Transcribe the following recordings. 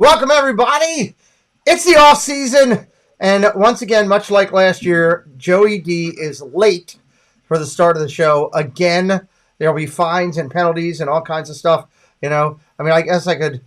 Welcome, everybody. It's the off season, and once again, much like last year, Joey D is late for the start of the show. Again, there'll be fines and penalties and all kinds of stuff. I guess I could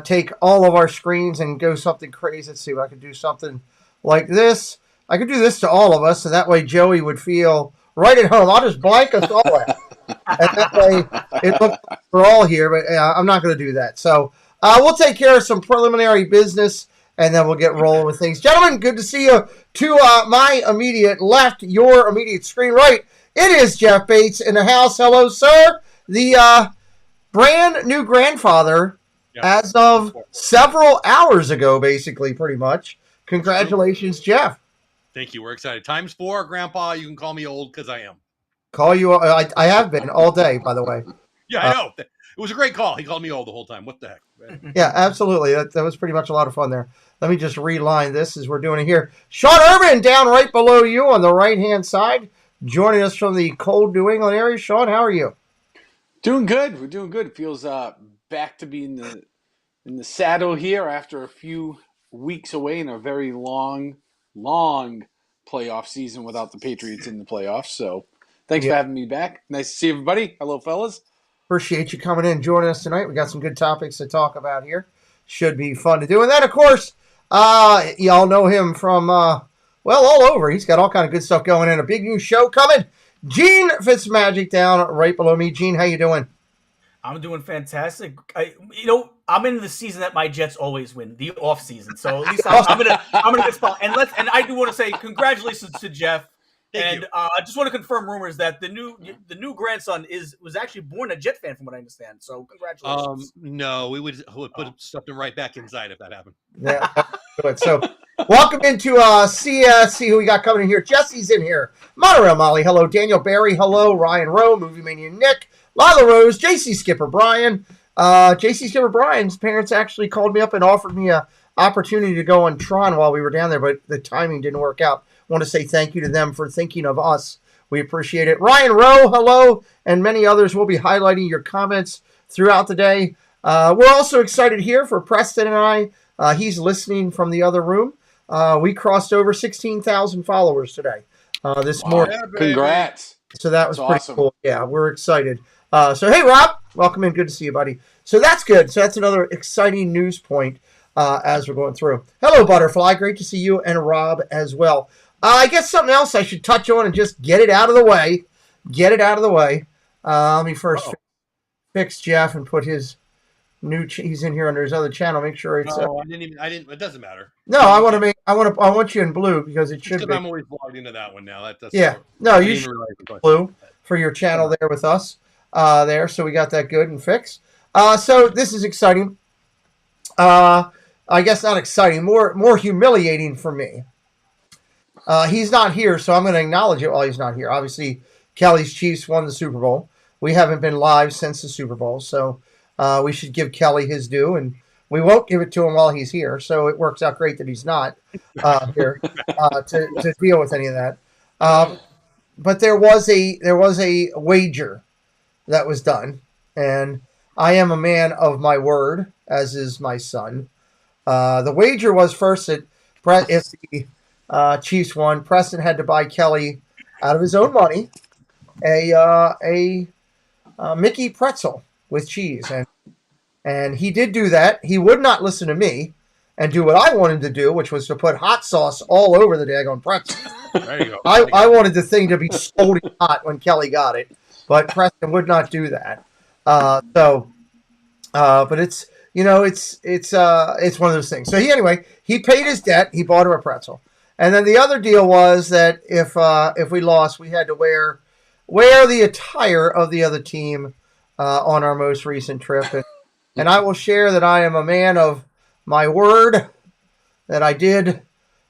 take all of our screens and go something crazy. Let's see if I could do something like this. I could do this to all of us, and that way Joey would feel right at home. I'll just blank us all out. And that way it looks like we're all here, but I'm not going to do that. So we'll take care of some preliminary business, and then we'll get rolling with things. Gentlemen, good to see you. To my immediate left, your immediate screen right, it is Jeff Bates in the house. Hello, sir. The brand new grandfather as of several hours ago, basically, pretty much. Congratulations, Jeff. Thank you. We're excited. Times 4, Grandpa. You can call me old because I am. Call you. I have been all day, by the way. Yeah, I know. It was a great call. He called me old the whole time. What the heck? Yeah, absolutely. That was pretty much a lot of fun there. Let me just reline this as we're doing it here. Sean Urban down right below you on the right-hand side, joining us from the cold New England area. Sean, how are you? Doing good. We're doing good. It feels back to be in the saddle here after a few weeks away in a very long playoff season without the Patriots in the playoffs. So thanks for having me back. Nice to see everybody. Hello, fellas. Appreciate you coming in and joining us tonight. We got some good topics to talk about here. Should be fun to do. And then, of course, y'all know him from, all over. He's got all kind of good stuff going in. A big new show coming. Gene Fitzmagic down right below me. Gene, how you doing? I'm doing fantastic. I'm in the season that my Jets always win, the off season. So at least I'm gonna get spot. And I do want to say congratulations to Jeff. I just want to confirm rumors that the new grandson was actually born a Jet fan, from what I understand. So congratulations. No, we would put something right back inside if that happened. Yeah, good. So welcome into see who we got coming in here. Jesse's in here. Monorail Molly, hello. Daniel Barry, hello. Ryan Rowe, Movie Mania Nick, Lila Rose, JC Skipper Brian. JC Skipper Brian's parents actually called me up and offered me a opportunity to go on Tron while we were down there, but the timing didn't work out. Want to say thank you to them for thinking of us. We appreciate it. Ryan Rowe, hello, and many others will be highlighting your comments throughout the day. We're also excited here for Preston and I. He's listening from the other room. We crossed over 16,000 followers today this morning. Yeah, congrats. So that was pretty awesome. Cool. Yeah, we're excited. So, hey, Rob, welcome in. Good to see you, buddy. So that's good. So that's another exciting news point as we're going through. Hello, Butterfly. Great to see you and Rob as well. I guess something else I should touch on and just get it out of the way. Let me first fix Jeff and put his he's in here under his other channel. Make sure it's. No, I didn't. It doesn't matter. No, I want you in blue because it should be. I'm always logged into that one now. You should blue for your channel there with us. There, so we got that good and fixed. So this is exciting. I guess not exciting. More humiliating for me. He's not here, so I'm going to acknowledge it while he's not here. Obviously, Kelly's Chiefs won the Super Bowl. We haven't been live since the Super Bowl, so we should give Kelly his due, and we won't give it to him while he's here. So it works out great that he's not here to deal with any of that. But there was a wager that was done, and I am a man of my word, as is my son. The wager was first that if the Chiefs won, Preston had to buy Kelly out of his own money a Mickey pretzel with cheese, and he did do that. He would not listen to me and do what I wanted to do, which was to put hot sauce all over the daggone pretzel. There you go. I wanted the thing to be smoldering hot when Kelly got it, but Preston would not do that. But it's one of those things. So he paid his debt. He bought him a pretzel. And then the other deal was that if we lost, we had to wear the attire of the other team on our most recent trip. And I will share that I am a man of my word, that I did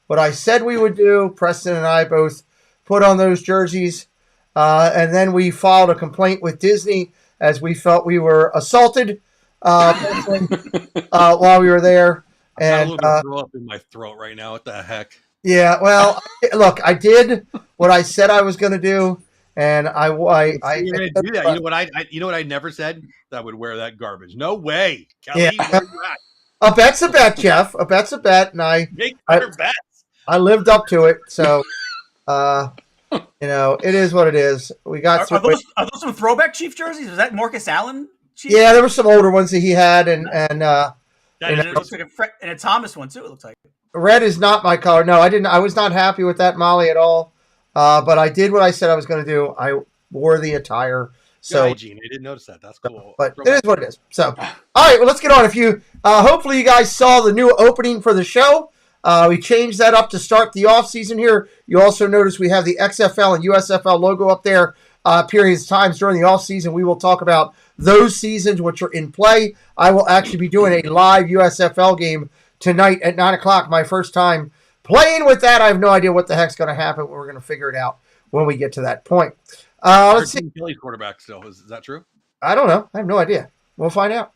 what I said we would do. Preston and I both put on those jerseys. And then we filed a complaint with Disney as we felt we were assaulted while we were there. And I got a little bit throw up in my throat right now. What the heck? Yeah, well, look, I did what I said I was going to do, and You're gonna do that. You know what I never said? That I would wear that garbage. No way, Kelly. Yeah. Where you at? A bet's a bet, Jeff. A bet's a bet, and Make better bets. I lived up to it. So, it is what it is. We got Are those some throwback Chief jerseys? Was that Marcus Allen? Chief? Yeah, there were some older ones that he had, and And it looks like a Thomas one too. It looks like red is not my color. No, I didn't. I was not happy with that Molly at all. But I did what I said I was going to do. I wore the attire. So, Gene, I didn't notice that. That's cool. But it is what it is. So, all right, well, let's get on. If you, hopefully, you guys saw the new opening for the show. We changed that up to start the off season here. You also notice we have the XFL and USFL logo up there. Periods of times during the off season, we will talk about those seasons which are in play. I will actually be doing a live USFL game tonight at 9:00. My first time playing with that. I have no idea what the heck's going to happen. We're going to figure it out when we get to that point. Let's see. Kelly's quarterback still. Is that true? I don't know. I have no idea. We'll find out.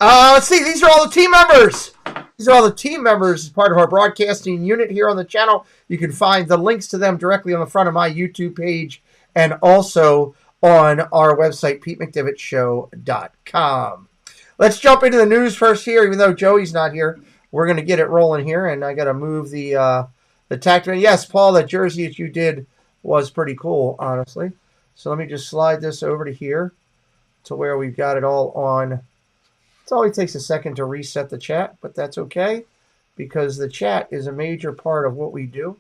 Let's see. These are all the team members. These are all the team members as part of our broadcasting unit here on the channel. You can find the links to them directly on the front of my YouTube page and also on our website, PeteMcDivittShow.com. Let's jump into the news first here, even though Joey's not here. We're going to get it rolling here, and I got to move the tactic. Yes, Paul, that jersey that you did was pretty cool, honestly. So let me just slide this over to here to where we've got it all on. It always takes a second to reset the chat, but that's okay because the chat is a major part of what we do,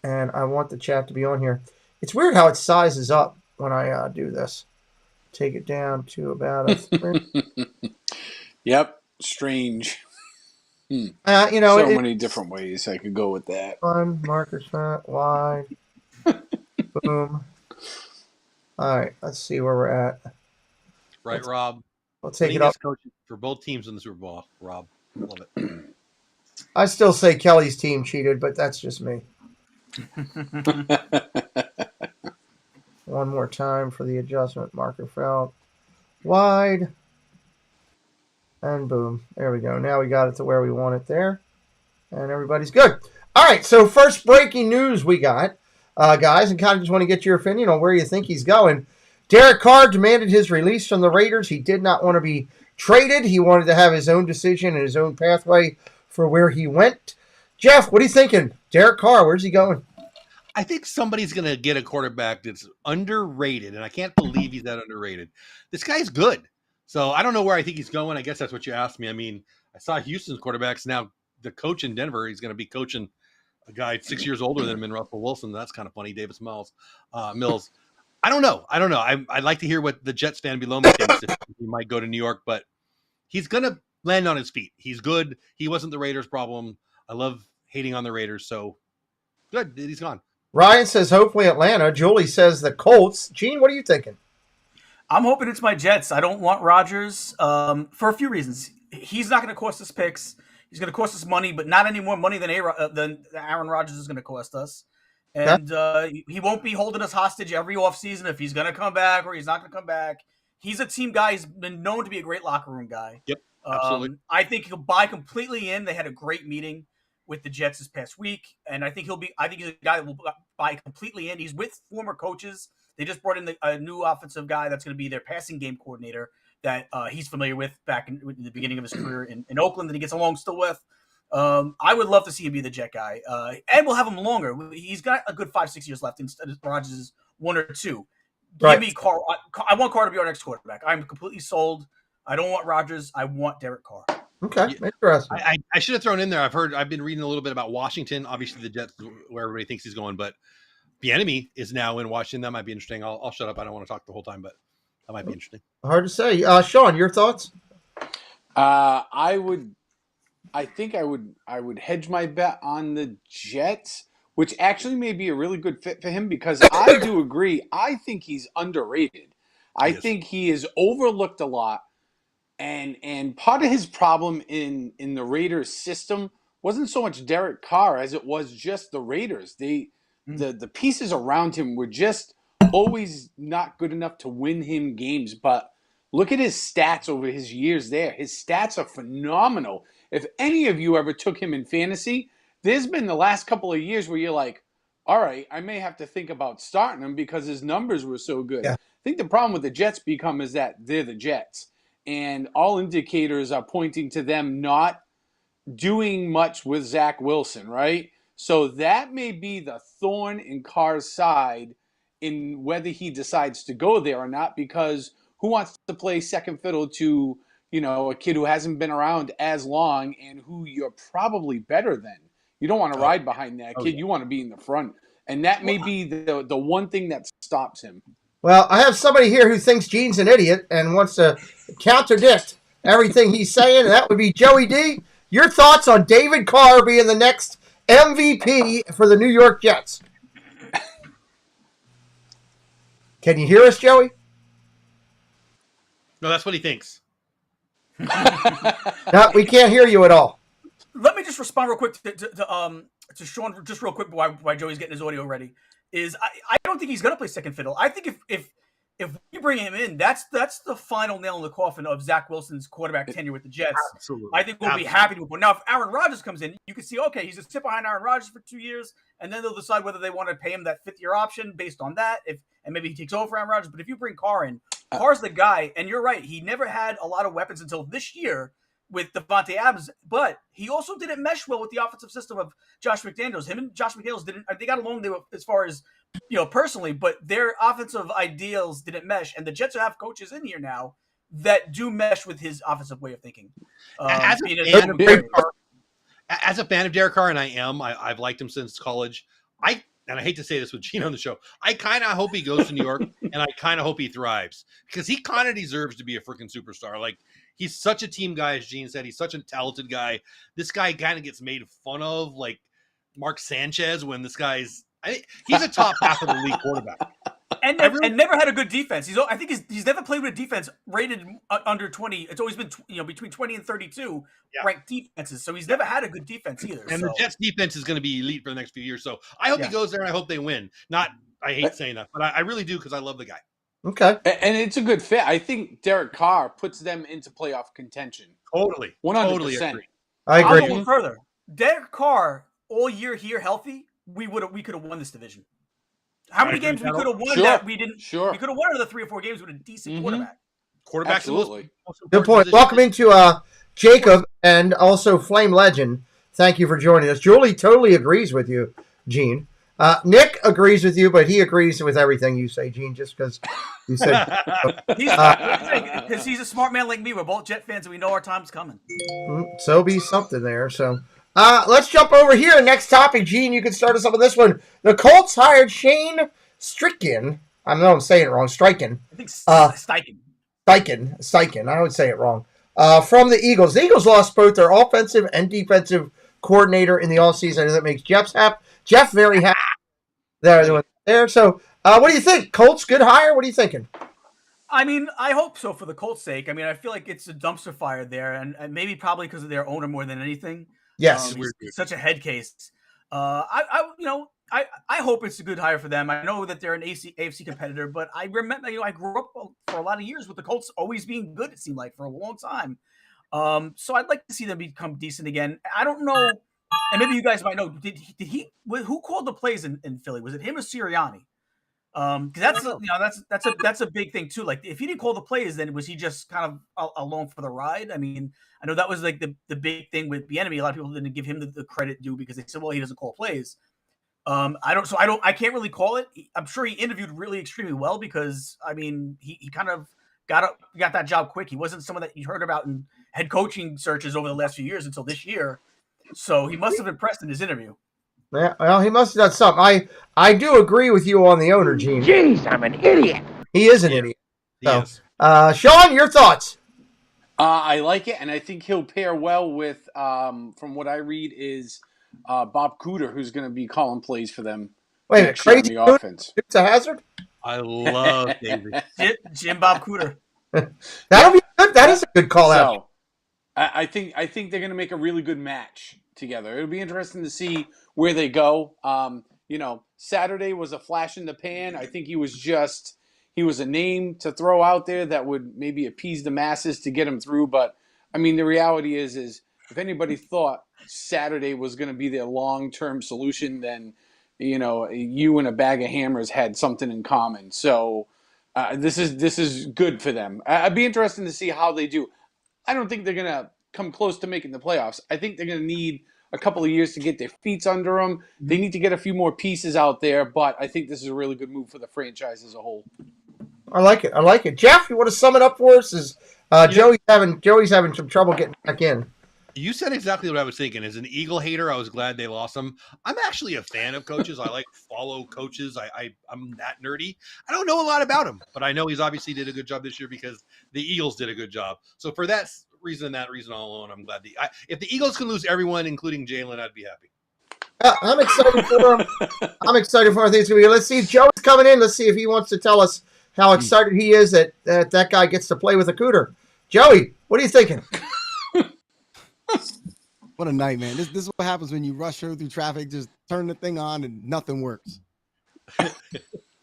and I want the chat to be on here. It's weird how it sizes up when I do this. Take it down to about a 3. Yep, strange. So many different ways I could go with that. Fun, marker font, wide, boom. All right, let's see where we're at. Right, Rob. We'll take it up. Coach for both teams in the Super Bowl, Rob. Love it. I still say Kelly's team cheated, but that's just me. One more time for the adjustment. Marker felt wide. And boom. There we go. Now we got it to where we want it there. And everybody's good. All right, so first breaking news we got, guys, and kind of just want to get your opinion on where you think he's going. Derek Carr demanded his release from the Raiders. He did not want to be traded. He wanted to have his own decision and his own pathway for where he went. Jeff, what are you thinking? Derek Carr, where's he going? I think somebody's going to get a quarterback that's underrated, and I can't believe he's that underrated. This guy's good. So I don't know where I think he's going. I guess that's what you asked me. I mean, I saw Houston's quarterbacks. Now the coach in Denver, he's going to be coaching a guy 6 years older than him in Russell Wilson. That's kind of funny, Davis Mills. I don't know. I'd like to hear what the Jets fan below me thinks. If he might go to New York, but he's going to land on his feet. He's good. He wasn't the Raiders' problem. I love hating on the Raiders, so good. He's gone. Ryan says hopefully Atlanta. Julie says the Colts. Gene, what are you thinking? I'm hoping it's my Jets. I don't want Rodgers for a few reasons. He's not going to cost us picks. He's going to cost us money, but not any more money than Aaron Rodgers is going to cost us. And he won't be holding us hostage every offseason if he's going to come back or he's not going to come back. He's a team guy. He's been known to be a great locker room guy. Yep, absolutely. I think he'll buy completely in. They had a great meeting with the Jets this past week, and I think he's a guy that will buy completely in. He's with former coaches. They just brought in a new offensive guy that's going to be their passing game coordinator that he's familiar with back in the beginning of his career in Oakland that he gets along still with. I would love to see him be the Jet guy, and we'll have him longer. He's got a good 5-6 years left instead of Rodgers' 1 or 2. Right. Give me Carr. I want Carr to be our next quarterback. I'm completely sold. I don't want Rodgers. I want Derek Carr. Okay, interesting. I should have thrown in there. I've been reading a little bit about Washington. Obviously, the Jets, where everybody thinks he's going, but Bieniemy is now in Washington. That might be interesting. I'll shut up. I don't want to talk the whole time, but that might be interesting. Hard to say. Sean, your thoughts? I think I would hedge my bet on the Jets, which actually may be a really good fit for him because I do agree. I think he's underrated. I think he is overlooked a lot. And part of his problem in the Raiders system wasn't so much Derek Carr as it was just the Raiders. The pieces around him were just always not good enough to win him games. But look at his stats over his years there. His stats are phenomenal. If any of you ever took him in fantasy, there's been the last couple of years where you're like, all right, I may have to think about starting him because his numbers were so good. Yeah. I think the problem with the Jets is that they're the Jets. and all indicators are pointing to them not doing much with Zach Wilson, right? So that may be the thorn in Carr's side in whether he decides to go there or not, because who wants to play second fiddle to, a kid who hasn't been around as long and who you're probably better than? You don't want to ride behind that kid. You want to be in the front. And that may be the one thing that stops him. Well, I have somebody here who thinks Gene's an idiot and wants to contradict everything he's saying, and that would be Joey D. Your thoughts on David Carr being the next MVP for the New York Jets? Can you hear us, Joey? No, that's what he thinks. No, we can't hear you at all. Let me just respond real quick to Sean, just real quick while Joey's getting his audio ready. I don't think he's going to play second fiddle. I think if we bring him in, that's the final nail in the coffin of Zach Wilson's quarterback tenure with the Jets. Absolutely. I think we'll be happy to move on. Now, if Aaron Rodgers comes in, you can see, okay, he's just sit behind Aaron Rodgers for 2 years, and then they'll decide whether they want to pay him that fifth-year option based on that, and maybe he takes over for Aaron Rodgers. But if you bring Carr in, Carr's the guy, and you're right, he never had a lot of weapons until this year with Devontae Adams, but he also didn't mesh well with the offensive system of Josh McDaniels. Him and Josh McDaniels they got along as far as, personally, but their offensive ideals didn't mesh. And the Jets have coaches in here now that do mesh with his offensive way of thinking. As a fan of Derek Carr, and I've liked him since college. And I hate to say this with Gene on the show, I kind of hope he goes to New York, and I kind of hope he thrives, because he kind of deserves to be a freaking superstar. Like, he's such a team guy, as Gene said. He's such a talented guy. This guy kind of gets made fun of, like Mark Sanchez, when this guy's he's a top half of the league quarterback. And never had a good defense. I think he's never played with a defense rated under 20. It's always been between 20 and 32 ranked defenses. So he's never had a good defense either. And the Jets defense is going to be elite for the next few years. So I hope he goes there, and I hope they win. I hate saying that, but I really do, because I love the guy. Okay. And it's a good fit. I think Derek Carr puts them into playoff contention. Totally. 100%. Totally agree. I agree. I'll go further. Derek Carr all year here healthy, we could have won this division. How many games we could have won that we didn't? Sure. We could have won another 3 or 4 games with a decent quarterback. Quarterback's Absolutely. Good point. Welcome into Jacob and also Flame Legend. Thank you for joining us. Julie totally agrees with you, Gene. Nick agrees with you, but he agrees with everything you say, Gene, just because you said. Because he's a smart man like me. We're both Jet fans, and we know our time's coming. So be something there. So let's jump over here. Next topic, Gene, you can start us up with this one. The Colts hired Shane Steichen. I know I'm saying it wrong. Steichen. I think Steichen. Steichen. I would say it wrong. From the Eagles. The Eagles lost both their offensive and defensive coordinator in the offseason, and that makes Jeff very happy. There. So, what do you think? Colts, good hire? What are you thinking? I mean, I hope so for the Colts' sake. I mean, I feel like it's a dumpster fire there, and maybe probably because of their owner more than anything. Yes, he's such a head case. I hope it's a good hire for them. I know that they're an AFC competitor, but I remember, I grew up for a lot of years with the Colts always being good. It seemed like for a long time. So I'd like to see them become decent again. I don't know, and maybe you guys might know. Did he? Who called the plays in Philly? Was it him or Sirianni? Because that's a big thing too. Like, if he didn't call the plays, then was he just kind of alone for the ride? I mean, I know that was like the big thing with Bieniemy. A lot of people didn't give him the credit due because they said, well, he doesn't call plays. I can't really call it. I'm sure he interviewed really extremely well, because I mean, he kind of got that job quick. He wasn't someone that you heard about in head coaching searches over the last few years until this year. So he must have impressed in his interview. Yeah, well, he must have done something. I do agree with you on the owner, Gene. Jeez, I'm an idiot. He is an idiot. So, Yes. Sean, your thoughts? I like it, and I think he'll pair well with, from what I read, is Bob Cooter, who's going to be calling plays for them. Wait a minute, crazy the offense. It's a hazard? I love David. Jim Bob Cooter. That'll be good. That is a good call out. So, I think they're going to make a really good match together. It'll be interesting to see where they go. Saturday was a flash in the pan. I think he was a name to throw out there that would maybe appease the masses to get him through. But I mean, the reality is if anybody thought Saturday was going to be their long-term solution, then you and a bag of hammers had something in common. So This is good for them. I'd be interested to see how they do. I don't think they're going to come close to making the playoffs. I think they're going to need a couple of years to get their feet under them. They need to get a few more pieces out there, but I think this is a really good move for the franchise as a whole. I like it. Jeff, you want to sum it up for us? Is Joey's having some trouble getting back in. You said exactly what I was thinking. As an Eagle hater, I was glad they lost them. I'm actually a fan of coaches. I like follow coaches. I'm that nerdy. I don't know a lot about him, but I know he's obviously did a good job this year because the Eagles did a good job. So for that reason all alone, I'm glad. If the Eagles can lose everyone, including Jalen, I'd be happy. I'm excited for him. I'm excited for things to be. Let's see if Joey's coming in. Let's see if he wants to tell us how excited he is that guy gets to play with a cooter. Joey, what are you thinking? What a night, man. This is what happens when you rush through traffic, just turn the thing on and nothing works.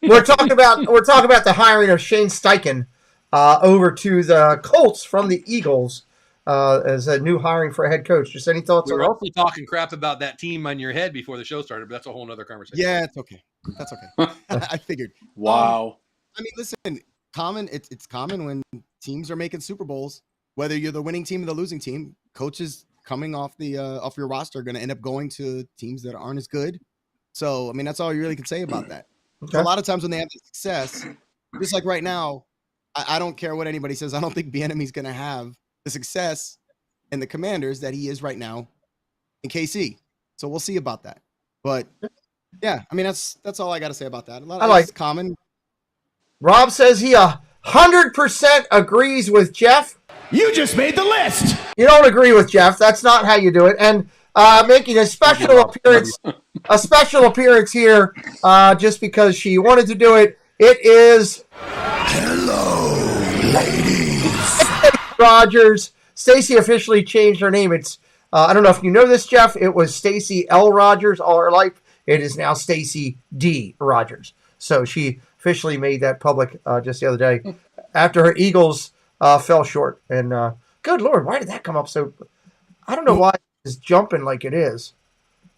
We're talking about the hiring of Shane Steichen over to the Colts from the Eagles as a new hiring for a head coach. Just any thoughts We on were that? also talking crap about that team on your head before the show started, but that's a whole nother conversation. Yeah, it's okay. That's okay. I figured. Wow. I mean, listen, it's common when teams are making Super Bowls, whether you're the winning team or the losing team, coaches coming off your roster are going to end up going to teams that aren't as good. So, I mean, that's all you really can say about that. Okay. A lot of times when they have the success, just like right now, I don't care what anybody says. I don't think Bieniemy's going to have the success in the Commanders that he is right now in KC. So we'll see about that. But yeah, I mean, that's all I got to say about that. It's common. Rob says he 100% agrees with Jeff. You just made the list. You don't agree with Jeff. That's not how you do it. And making a special appearance here, just because she wanted to do it. It is Hello, ladies. Rogers. Stacey officially changed her name. It's I don't know if you know this, Jeff. It was Stacey L. Rogers all her life. It is now Stacey D. Rogers. So she officially made that public just the other day after her Eagles fell short. And good Lord, why did that come up so? I don't know why it's jumping like it is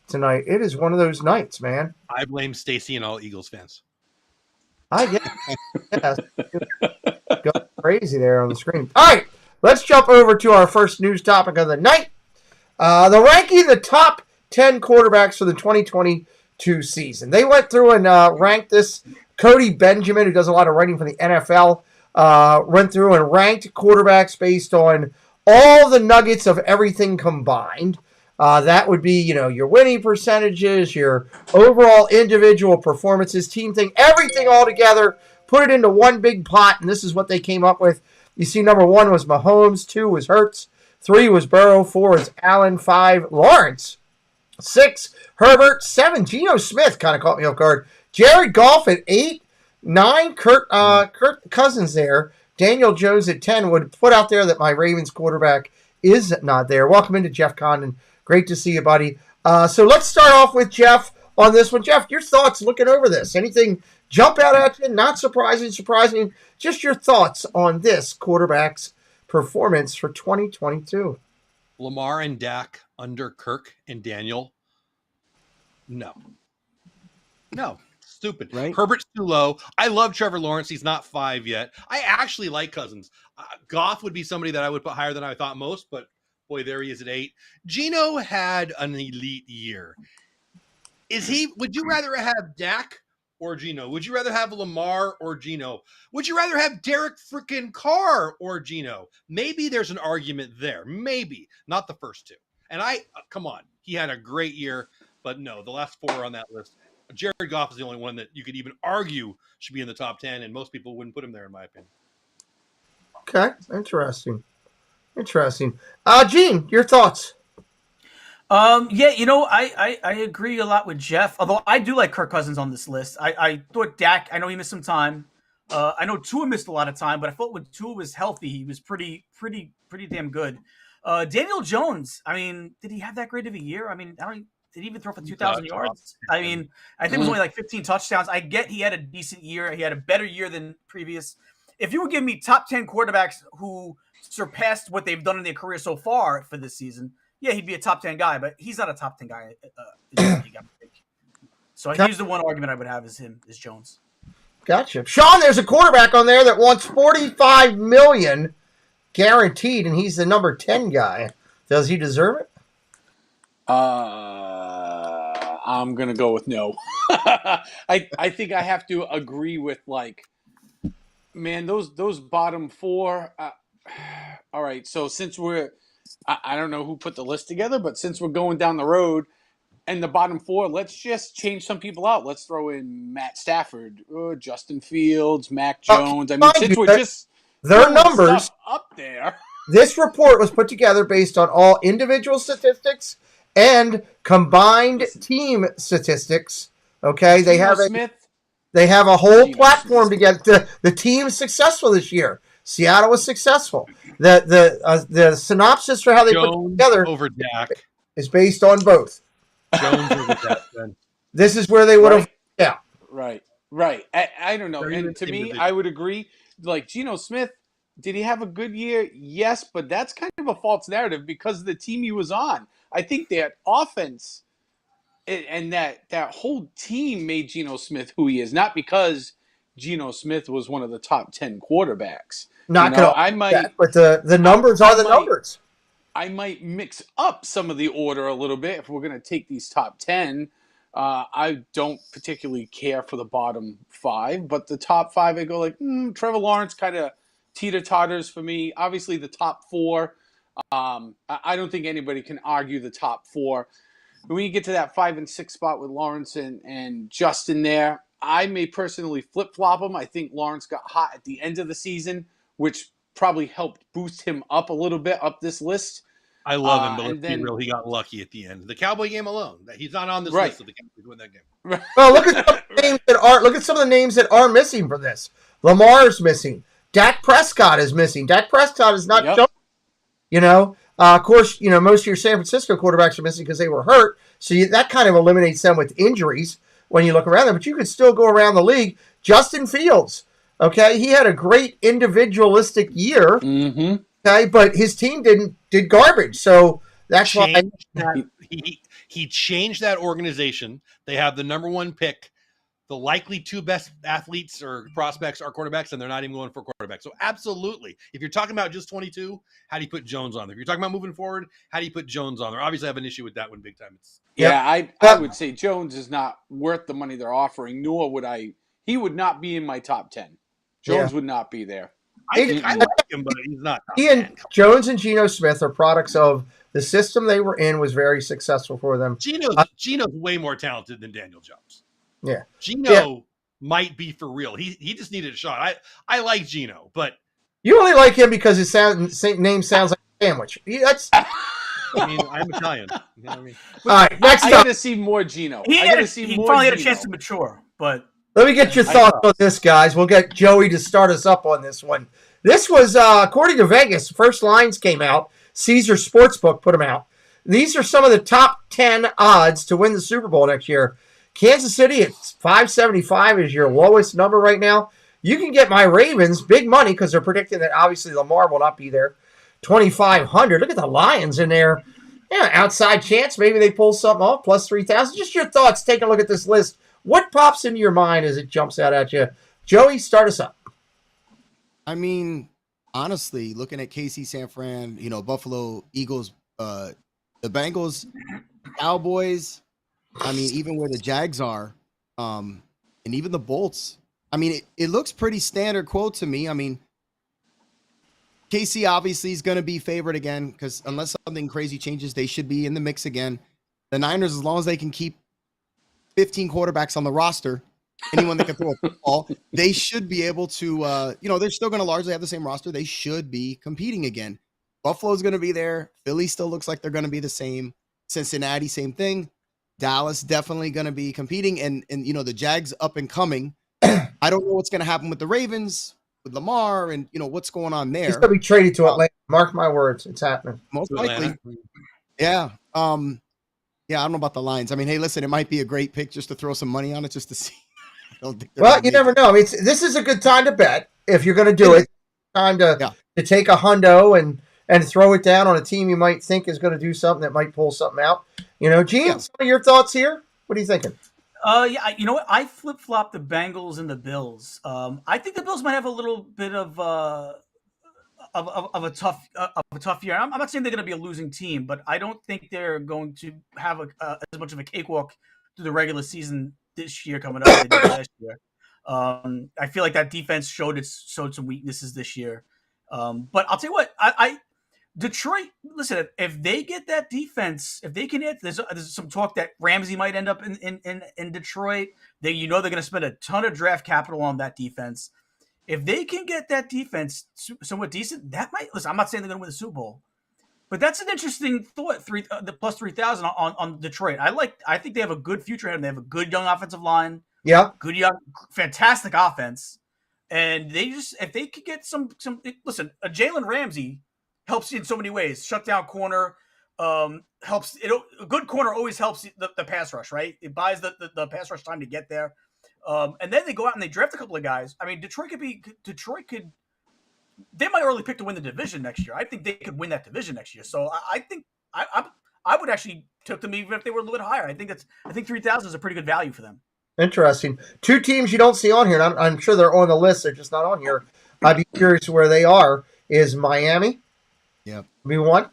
tonight. It is one of those nights, man. I blame Stacey and all Eagles fans. I get go crazy there on the screen. All right, let's jump over to our first news topic of the night. The ranking the top 10 quarterbacks for the 2022 season. They went through and ranked this. Cody Benjamin, who does a lot of writing for the NFL, went through and ranked quarterbacks based on all the nuggets of everything combined. That would be, your winning percentages, your overall individual performances, team thing, everything all together, put it into one big pot, and this is what they came up with. You see, number 1 was Mahomes, 2 was Hurts, 3 was Burrow, 4 was Allen, 5 Lawrence, 6 Herbert, 7 Geno Smith, kind of caught me off guard, Jared Goff at 8, 9 Kirk Cousins there, Daniel Jones at 10. Would put out there that my Ravens quarterback is not there. Welcome into Jeff Condon. Great to see you, buddy. So let's start off with Jeff on this one. Jeff, your thoughts looking over this. Anything jump out at you? Not surprising, surprising. Just your thoughts on this quarterback's performance for 2022. Lamar and Dak under Kirk and Daniel. No. Stupid. Right? Herbert's too low. I love Trevor Lawrence. He's not 5 yet. I actually like Cousins. Goff would be somebody that I would put higher than I thought most, but boy, there he is at 8. Geno had an elite year. Would you rather have Dak or Geno? Would you rather have Lamar or Geno? Would you rather have Derek freaking Carr or Geno? Maybe there's an argument there. Maybe. Not the first two. And come on. He had a great year, but no, the last 4 on that list. Jared Goff is the only one that you could even argue should be in the top 10, and most people wouldn't put him there, in my opinion. Okay, interesting. Gene, your thoughts? I agree a lot with Jeff, although I do like Kirk Cousins on this list. I thought Dak, I know he missed some time. I know Tua missed a lot of time, but I thought when Tua was healthy, he was pretty damn good. Daniel Jones, I mean, did he have that great of a year? I mean, did he even throw for 2,000 yards? I mean, I think it was only like 15 touchdowns. I get he had a decent year. He had a better year than previous. If you would give me top 10 quarterbacks who surpassed what they've done in their career so far for this season, yeah, he'd be a top 10 guy, but he's not a top 10 guy. So he's the one argument I would have is Jones. Gotcha. Sean, there's a quarterback on there that wants $45 million guaranteed, and he's the number 10 guy. Does he deserve it? I'm gonna go with no. I think I have to agree with man, those bottom four. All right, so since I don't know who put the list together, but since we're going down the road and the bottom four, let's just change some people out. Let's throw in Matt Stafford, Justin Fields, Mac Jones. I mean, since we're just their numbers up there. This report was put together based on all individual statistics and combined team statistics. Okay, they have a whole platform to get the team's successful this year. Seattle was successful. The synopsis for how they put it together over Dak is based on both. Jones over Dak. Then. This is where they would have. Yeah. Right. I don't know. And to me, I would agree. Like Geno Smith, did he have a good year? Yes, but that's kind of a false narrative because of the team he was on. I think that offense and that whole team made Geno Smith who he is, not because Geno Smith was one of the top 10 quarterbacks. But the numbers are the numbers. I might mix up some of the order a little bit if we're going to take these top 10. I don't particularly care for the bottom 5, but the top 5, I go like, Trevor Lawrence kind of teeter-totters for me. Obviously, the top 4, I don't think anybody can argue the top 4. When you get to that 5 and 6 spot with Lawrence and Justin there, I may personally flip-flop them. I think Lawrence got hot at the end of the season, which probably helped boost him up a little bit up this list. I love him, but let's be real, he got lucky at the end. The Cowboy game alone. He's not on this list of the Cowboys win that game. Well, look at some of the names that are missing from this. Lamar's missing. Dak Prescott is missing. Dak Prescott is not showing. Of course, most of your San Francisco quarterbacks are missing because they were hurt. So that kind of eliminates them with injuries when you look around them. But you could still go around the league. Justin Fields, okay, he had a great individualistic year. Mm-hmm. Okay, but his team did garbage. So that's why he changed that organization. They have the number 1 pick. The likely 2 best athletes or prospects are quarterbacks, and they're not even going for quarterbacks. So absolutely, if you're talking about just 22, how do you put Jones on there? If you're talking about moving forward, how do you put Jones on there? Obviously, I have an issue with that one big time. I would say Jones is not worth the money they're offering, nor would I. He would not be in my top 10. Jones would not be there. I like him, but he's not. Jones and Geno Smith are products of the system they were in was very successful for them. Geno's way more talented than Daniel Jones. Yeah. Geno might be for real. He just needed a shot. I like Geno, but you only like him because his name sounds like a sandwich. I'm Italian. You know what I mean? All right, next I got to see more Geno. He finally had a chance to mature, but let me get your thoughts on this, guys. We'll get Joey to start us up on this one. This was, according to Vegas, first lines came out. Caesar Sportsbook put them out. These are some of the top 10 odds to win the Super Bowl next year. Kansas City at 575 is your lowest number right now. You can get my Ravens, big money, because they're predicting that obviously Lamar will not be there. 2,500. Look at the Lions in there. Yeah, outside chance. Maybe they pull something off. Plus 3,000. Just your thoughts. Take a look at this list. What pops into your mind as it jumps out at you? Joey, start us up. I mean, honestly, looking at KC, San Fran, Buffalo, Eagles, the Bengals, Cowboys, I mean, even where the Jags are, and even the Bolts. I mean, it looks pretty standard quote to me. I mean, KC obviously is going to be favored again because unless something crazy changes, they should be in the mix again. The Niners, as long as they can keep 15 quarterbacks on the roster, anyone that can throw a football, they should be able to, they're still going to largely have the same roster. They should be competing again. Buffalo's going to be there. Philly still looks like they're going to be the same. Cincinnati, same thing. Dallas definitely going to be competing. And the Jags up and coming. I don't know what's going to happen with the Ravens, with Lamar, and, what's going on there. He's going to be traded to Atlanta. Mark my words. It's happening. Most likely. Yeah. Yeah, I don't know about the Lions. I mean, hey, listen, it might be a great pick just to throw some money on it just to see. Well, you never know. I mean, this is a good time to bet if you're going to do it. Time to take a hundo and throw it down on a team you might think is going to do something that might pull something out. Gene, some of your thoughts here? What are you thinking? Yeah, you know what? I flip flop the Bengals and the Bills. I think the Bills might have a little bit of a tough year. I'm not saying they're going to be a losing team, but I don't think they're going to have as much of a cakewalk through the regular season this year coming up as they did last year. I feel like that defense showed some weaknesses this year. But I'll tell you what, I Detroit. Listen, if they get that defense, if they can hit, there's some talk that Ramsey might end up in Detroit. They're going to spend a ton of draft capital on that defense. If they can get that defense somewhat decent, that might. Listen, I'm not saying they're going to win the Super Bowl, but that's an interesting thought. The plus 3,000 on Detroit. I think they have a good future ahead. They have a good young offensive line. Yeah. Good young, fantastic offense, and if they could get some. Listen, a Jalen Ramsey helps you in so many ways. Shut down corner helps. A good corner always helps the pass rush, right? It buys the pass rush time to get there. And then they go out and they draft a couple of guys. I mean, Detroit could. They might early pick to win the division next year. I think they could win that division next year. So I think I would actually take them even if they were a little bit higher. I think 3,000 is a pretty good value for them. Interesting. Two teams you don't see on here, and I'm sure they're on the list. They're just not on here. I'd be curious where they are. Is Miami? Yep. Be one.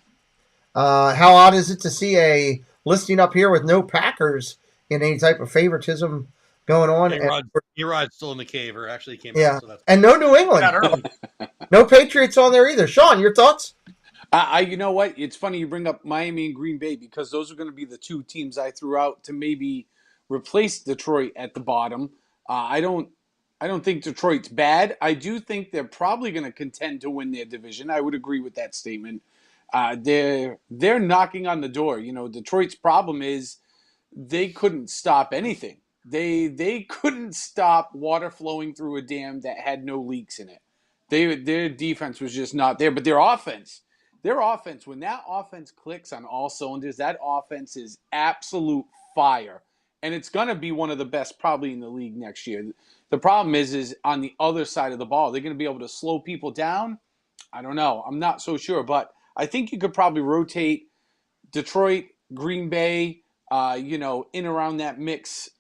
How odd is it to see a listing up here with no Packers in any type of favoritism going on? Erod's still in the cave, or actually came Yeah, out. So that's and no New England. No Patriots on there either. Sean, your thoughts? You know what? It's funny you bring up Miami and Green Bay because those are going to be the two teams I threw out to maybe replace Detroit at the bottom. I don't think Detroit's bad. I do think they're probably going to contend to win their division. I would agree with that statement. They're knocking on the door. You know, Detroit's problem is they couldn't stop anything. They couldn't stop water flowing through a dam that had no leaks in it. Their defense was just not there, but their offense, when that offense clicks on all cylinders, that offense is absolute fire. And it's going to be one of the best probably in the league next year. The problem is on the other side of the ball, they're going to be able to slow people down. I don't know. I'm not so sure, but I think you could probably rotate Detroit, Green Bay, in around that mix.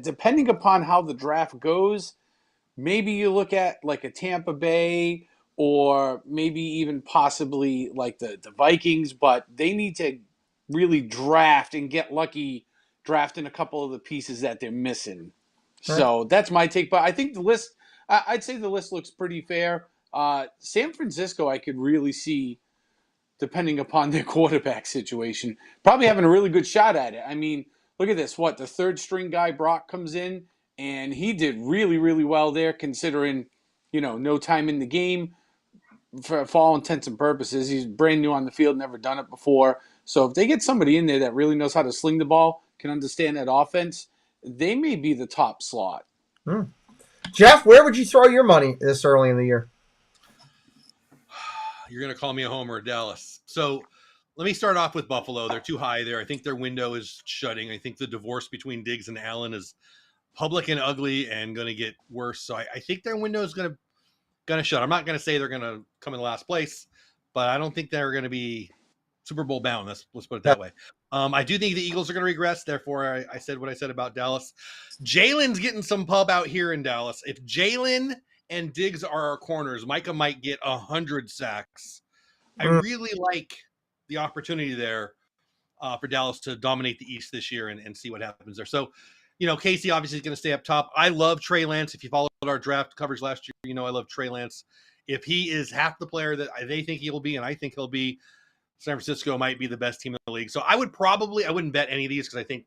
Depending upon how the draft goes, maybe you look at like a Tampa Bay or maybe even possibly like the Vikings, but they need to really draft and get lucky drafting a couple of the pieces that they're missing. Right. So that's my take. But I think the list, I'd say the list looks pretty fair. San Francisco, I could really see, depending upon their quarterback situation, probably having a really good shot at it. I mean, look at this. The third string guy, Brock, comes in, and he did really, really well there considering, no time in the game. For all intents and purposes, he's brand new on the field, never done it before. So if they get somebody in there that really knows how to sling the ball, can understand that offense, they may be the top slot. Jeff, where would you throw your money this early in the year? You're going to call me a homer, Dallas. So let me start off with Buffalo. They're too high there. I think their window is shutting. I think the divorce between Diggs and Allen is public and ugly and going to get worse. So I think their window is going to shut. I'm not going to say they're going to come in last place, but I don't think they're going to be Super Bowl bound. Let's put it that way. I do think the Eagles are going to regress. Therefore, I said what I said about Dallas. Jalen's getting some pub out here in Dallas. If Jalen and Diggs are our corners, Micah might get 100 sacks. I really like the opportunity there for Dallas to dominate the East this year and see what happens there. So, Casey obviously is going to stay up top. I love Trey Lance. If you followed our draft coverage last year, I love Trey Lance. If he is half the player that they think he'll be, and I think he'll be, San Francisco might be the best team in the league. So I wouldn't bet any of these because I think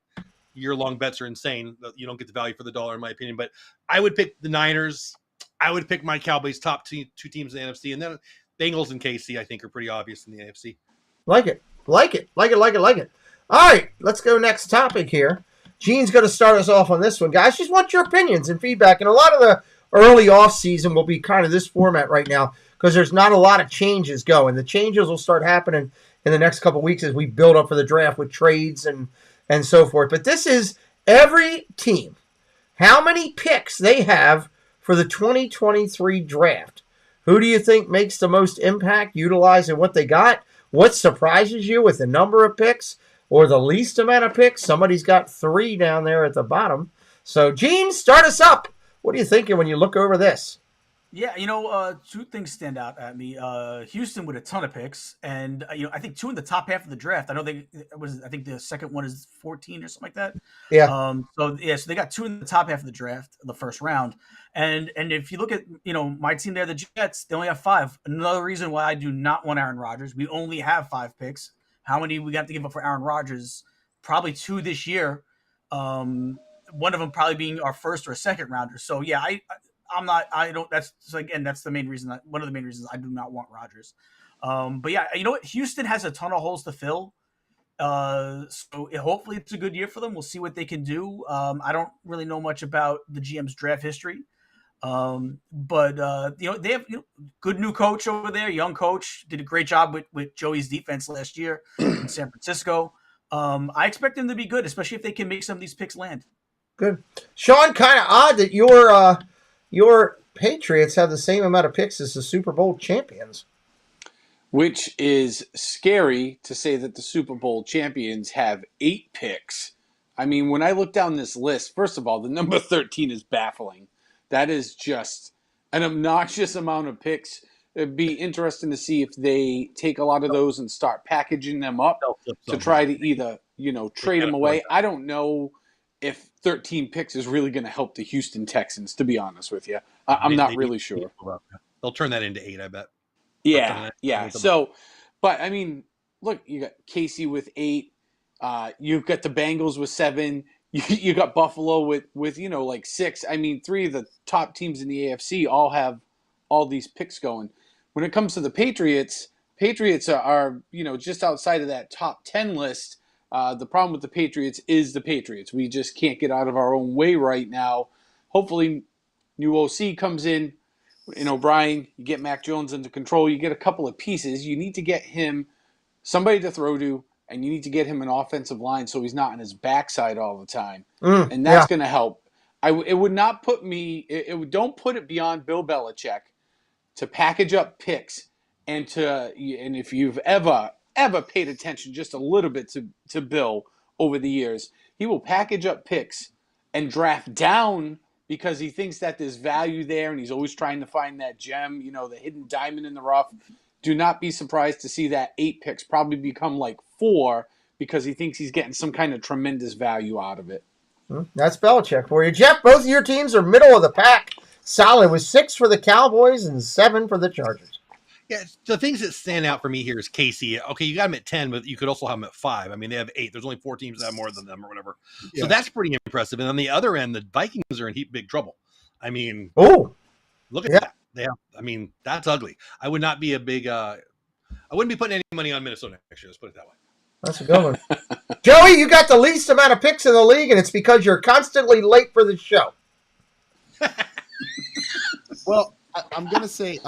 year-long bets are insane. You don't get the value for the dollar, in my opinion. But I would pick the Niners. I would pick my Cowboys top two teams in the NFC. And then Bengals and KC, I think, are pretty obvious in the AFC. Like it. All right, let's go next topic here. Gene's going to start us off on this one. Guys, just want your opinions and feedback. And a lot of the early off-season will be kind of this format right now because there's not a lot of changes going. The changes will start happening in the next couple of weeks as we build up for the draft with trades and so forth. But this is every team, how many picks they have for the 2023 draft. Who do you think makes the most impact utilizing what they got? What surprises you with the number of picks? or the least amount of picks. Somebody's got 3 down there at the bottom. So, Gene, start us up. What are you thinking when you look over this? Yeah, two things stand out at me. Houston with a ton of picks, and I think 2 in the top half of the draft. I think the second one is 14 or something like that. Yeah. So they got 2 in the top half of the draft, the first round, and if you look at my team there, the Jets, they only have 5. Another reason why I do not want Aaron Rodgers. We only have 5 picks. How many we got to give up for Aaron Rodgers? Probably 2 this year. One of them probably being our first or second rounder. So yeah, that's the main reason. One of the main reasons I do not want Rodgers. But yeah, you know what? Houston has a ton of holes to fill. So hopefully it's a good year for them. We'll see what they can do. I don't really know much about the GM's draft history. But they have good new coach over there, young coach, did a great job with Joey's defense last year in San Francisco. I expect them to be good, especially if they can make some of these picks land. Good. Sean, kind of odd that your Patriots have the same amount of picks as the Super Bowl champions. Which is scary to say that the Super Bowl champions have 8 picks. I mean, when I look down this list, first of all, the number 13 is baffling. That is just an obnoxious amount of picks. It'd be interesting to see if they take a lot of those and start packaging them up to try to either, trade them away. I don't know if 13 picks is really going to help the Houston Texans, to be honest with you. I'm not really sure. They'll turn that into 8, I bet. Yeah. So, but I mean, look, you got Casey with 8. You've got the Bengals with 7. You got Buffalo with 6. I mean, 3 of the top teams in the AFC all have all these picks going. When it comes to the Patriots are just outside of that top 10 list. The problem with the Patriots is the Patriots. We just can't get out of our own way right now. Hopefully, new OC comes in. O'Brien, you get Mac Jones under control. You get a couple of pieces. You need to get him somebody to throw to, and you need to get him an offensive line so he's not on his backside all the time. And that's going to help. It would not put me. Don't put it beyond Bill Belichick to package up picks and if you've ever paid attention just a little bit to Bill over the years, he will package up picks and draft down because he thinks that there's value there and he's always trying to find that gem, the hidden diamond in the rough. Do not be surprised to see that 8 picks probably become like 4 because he thinks he's getting some kind of tremendous value out of it. That's Belichick for you. Jeff, both of your teams are middle of the pack. Solid with 6 for the Cowboys and 7 for the Chargers. Yeah, the things that stand out for me here is KC. Okay, you got them at 10, but you could also have them at 5. I mean, they have 8. There's only 4 teams that have more than them or whatever. Yeah. So that's pretty impressive. And on the other end, the Vikings are in big trouble. I mean, look at that. That's ugly. I would not be a big I wouldn't be putting any money on Minnesota next year. Let's put it that way. That's a good one. Joey, you got the least amount of picks in the league, and it's because you're constantly late for the show. Well, I'm gonna say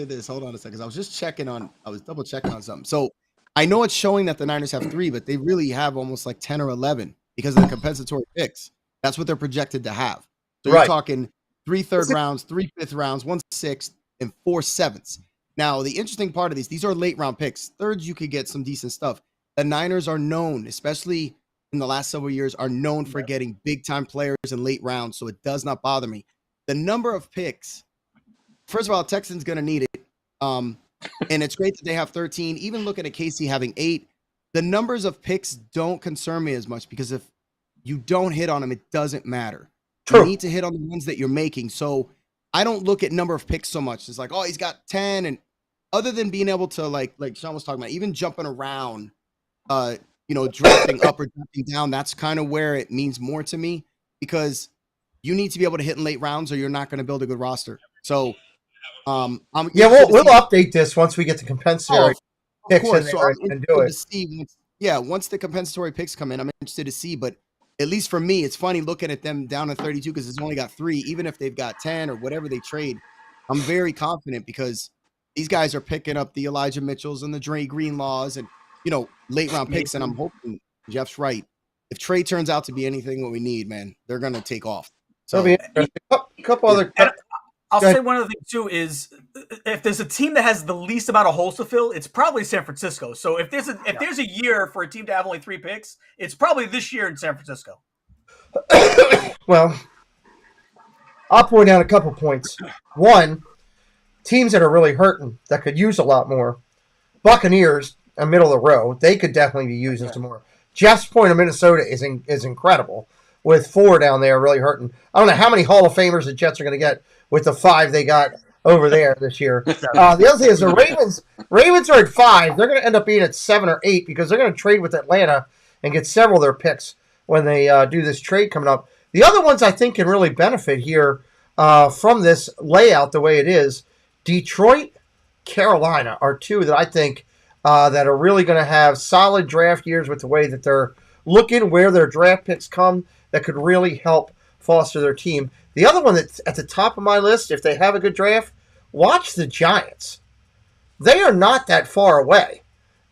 this. Hold on a second. I was double checking on something. So I know it's showing that the Niners have 3, but they really have almost like 10 or 11 because of the compensatory picks. That's what they're projected to have. So you're talking 3 third rounds, 3 fifth rounds, 1 sixth, and 4 sevenths. Now the interesting part of these are late round picks. Thirds, you could get some decent stuff. The Niners are known, especially in the last several years, are known for getting big time players in late rounds. So it does not bother me. The number of picks. First of all, Texans going to need it. And it's great that they have 13. Even looking at KC having 8, the numbers of picks don't concern me as much because if you don't hit on them, it doesn't matter. True. You need to hit on the ones that you're making. So I don't look at number of picks so much. It's like, oh, he's got 10. And other than being able to, like Sean was talking about, even jumping around, drafting up or drafting down, that's kind of where it means more to me because you need to be able to hit in late rounds or you're not going to build a good roster. So, we'll update this once we get the compensatory picks in there and do it. Once the compensatory picks come in, I'm interested to see. But at least for me, it's funny looking at them down at 32 because it's only got 3. Even if they've got 10 or whatever they trade, I'm very confident because these guys are picking up the Elijah Mitchells and the Dre Greenlaws and late round picks. And I'm hoping Jeff's right. If Trey turns out to be anything what we need, man, they're gonna take off. So a couple other. I'll Go say ahead. one other thing too is if there's a team that has the least amount of holes to fill, it's probably San Francisco. So if there's a year for a team to have only 3 picks, it's probably this year in San Francisco. Well, I'll point out a couple points. One, teams that are really hurting that could use a lot more. Buccaneers, a middle of the road, they could definitely be using some more. Jeff's point of Minnesota is incredible with 4 down there really hurting. I don't know how many Hall of Famers the Jets are going to get with the 5 they got over there this year. The other thing is the Ravens are at 5. They're going to end up being at 7 or 8 because they're going to trade with Atlanta and get several of their picks when they do this trade coming up. The other ones I think can really benefit here from this layout the way it is. Detroit, Carolina are 2 that I think that are really going to have solid draft years with the way that they're looking, where their draft picks come, that could really help foster their team. The other one that's at the top of my list, if they have a good draft, watch the Giants. They are not that far away.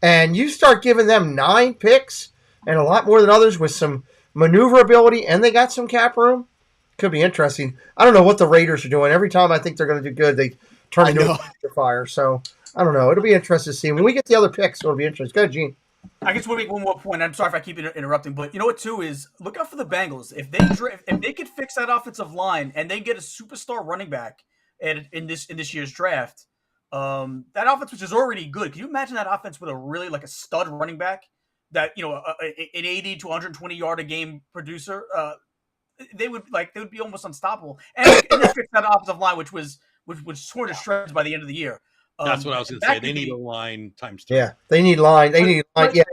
And you start giving them 9 picks and a lot more than others with some maneuverability, and they got some cap room. Could be interesting. I don't know what the Raiders are doing. Every time I think they're going to do good, they turn into a fire. So I don't know. It'll be interesting to see. When we get the other picks, it'll be interesting. Go ahead, Gene. I just want to make one more point. I'm sorry if I keep interrupting, but you know what too is look out for the Bengals. If they could fix that offensive line and they get a superstar running back in this year's draft, that offense which is already good. Can you imagine that offense with a really like a stud running back that an 80 to 120 yard a game producer? They would be almost unstoppable. And they fix that offensive line which was torn to shreds by the end of the year. That's what I was going to say. They need a line times 2. Yeah, they need line. They need line. Yeah,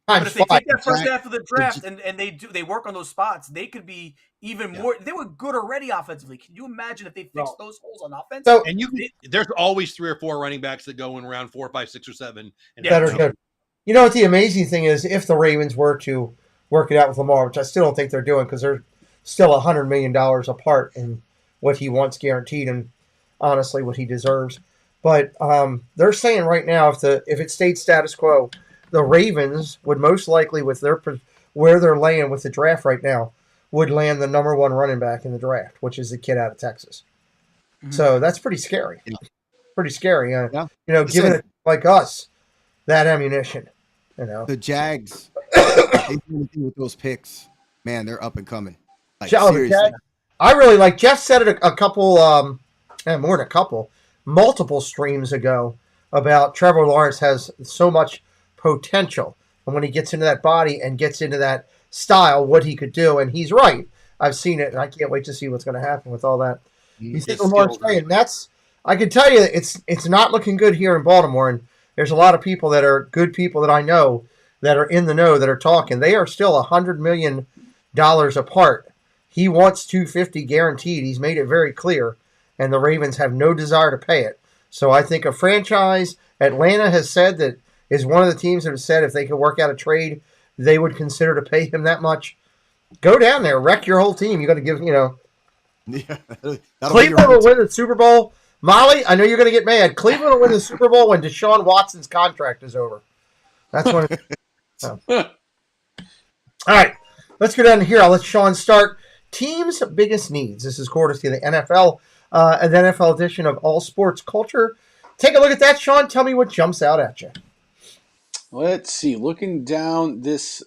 but if they take that first half of the draft and they work on those spots, they could be even more. They were good already offensively. Can you imagine if they fix those holes on offense? So, and there's always 3 or 4 running backs that go in round 4, 5, 6, or 7. And that are good. You know what the amazing thing is? If the Ravens were to work it out with Lamar, which I still don't think they're doing because they're still $100 million apart in what he wants guaranteed and honestly what he deserves. But they're saying right now, if it stayed status quo, the Ravens would most likely, with where they're laying with the draft right now, would land the number 1 running back in the draft, which is the kid out of Texas. Mm-hmm. So that's pretty scary. Yeah. Pretty scary. Giving it like us that ammunition. The Jags, with those picks, man, they're up and coming. Like, seriously. I really like. Jeff said it a couple, more than a couple. Multiple streams ago about Trevor Lawrence has so much potential, and when he gets into that body and gets into that style, what he could do, and he's right. I've seen it, and I can't wait to see what's going to happen with all that. He's Lamar's saying that's. I can tell you, it's not looking good here in Baltimore, and there's a lot of people that are good people that I know that are in the know that are talking. They are still $100 million apart. He wants $250 guaranteed. He's made it very clear. And the Ravens have no desire to pay it. So I think a franchise, Atlanta has said that is one of the teams that have said if they could work out a trade, they would consider to pay him that much. Go down there, wreck your whole team. You got to give, Yeah, Cleveland will win the Super Bowl. Molly, I know you're going to get mad. Cleveland will win the Super Bowl when Deshaun Watson's contract is over. That's when. All right, let's go down here. I'll let Sean start. Team's biggest needs. This is courtesy of the NFL. An NFL edition of All Sports Culture. Take a look at that, Sean. Tell me what jumps out at you. Let's see. Looking down this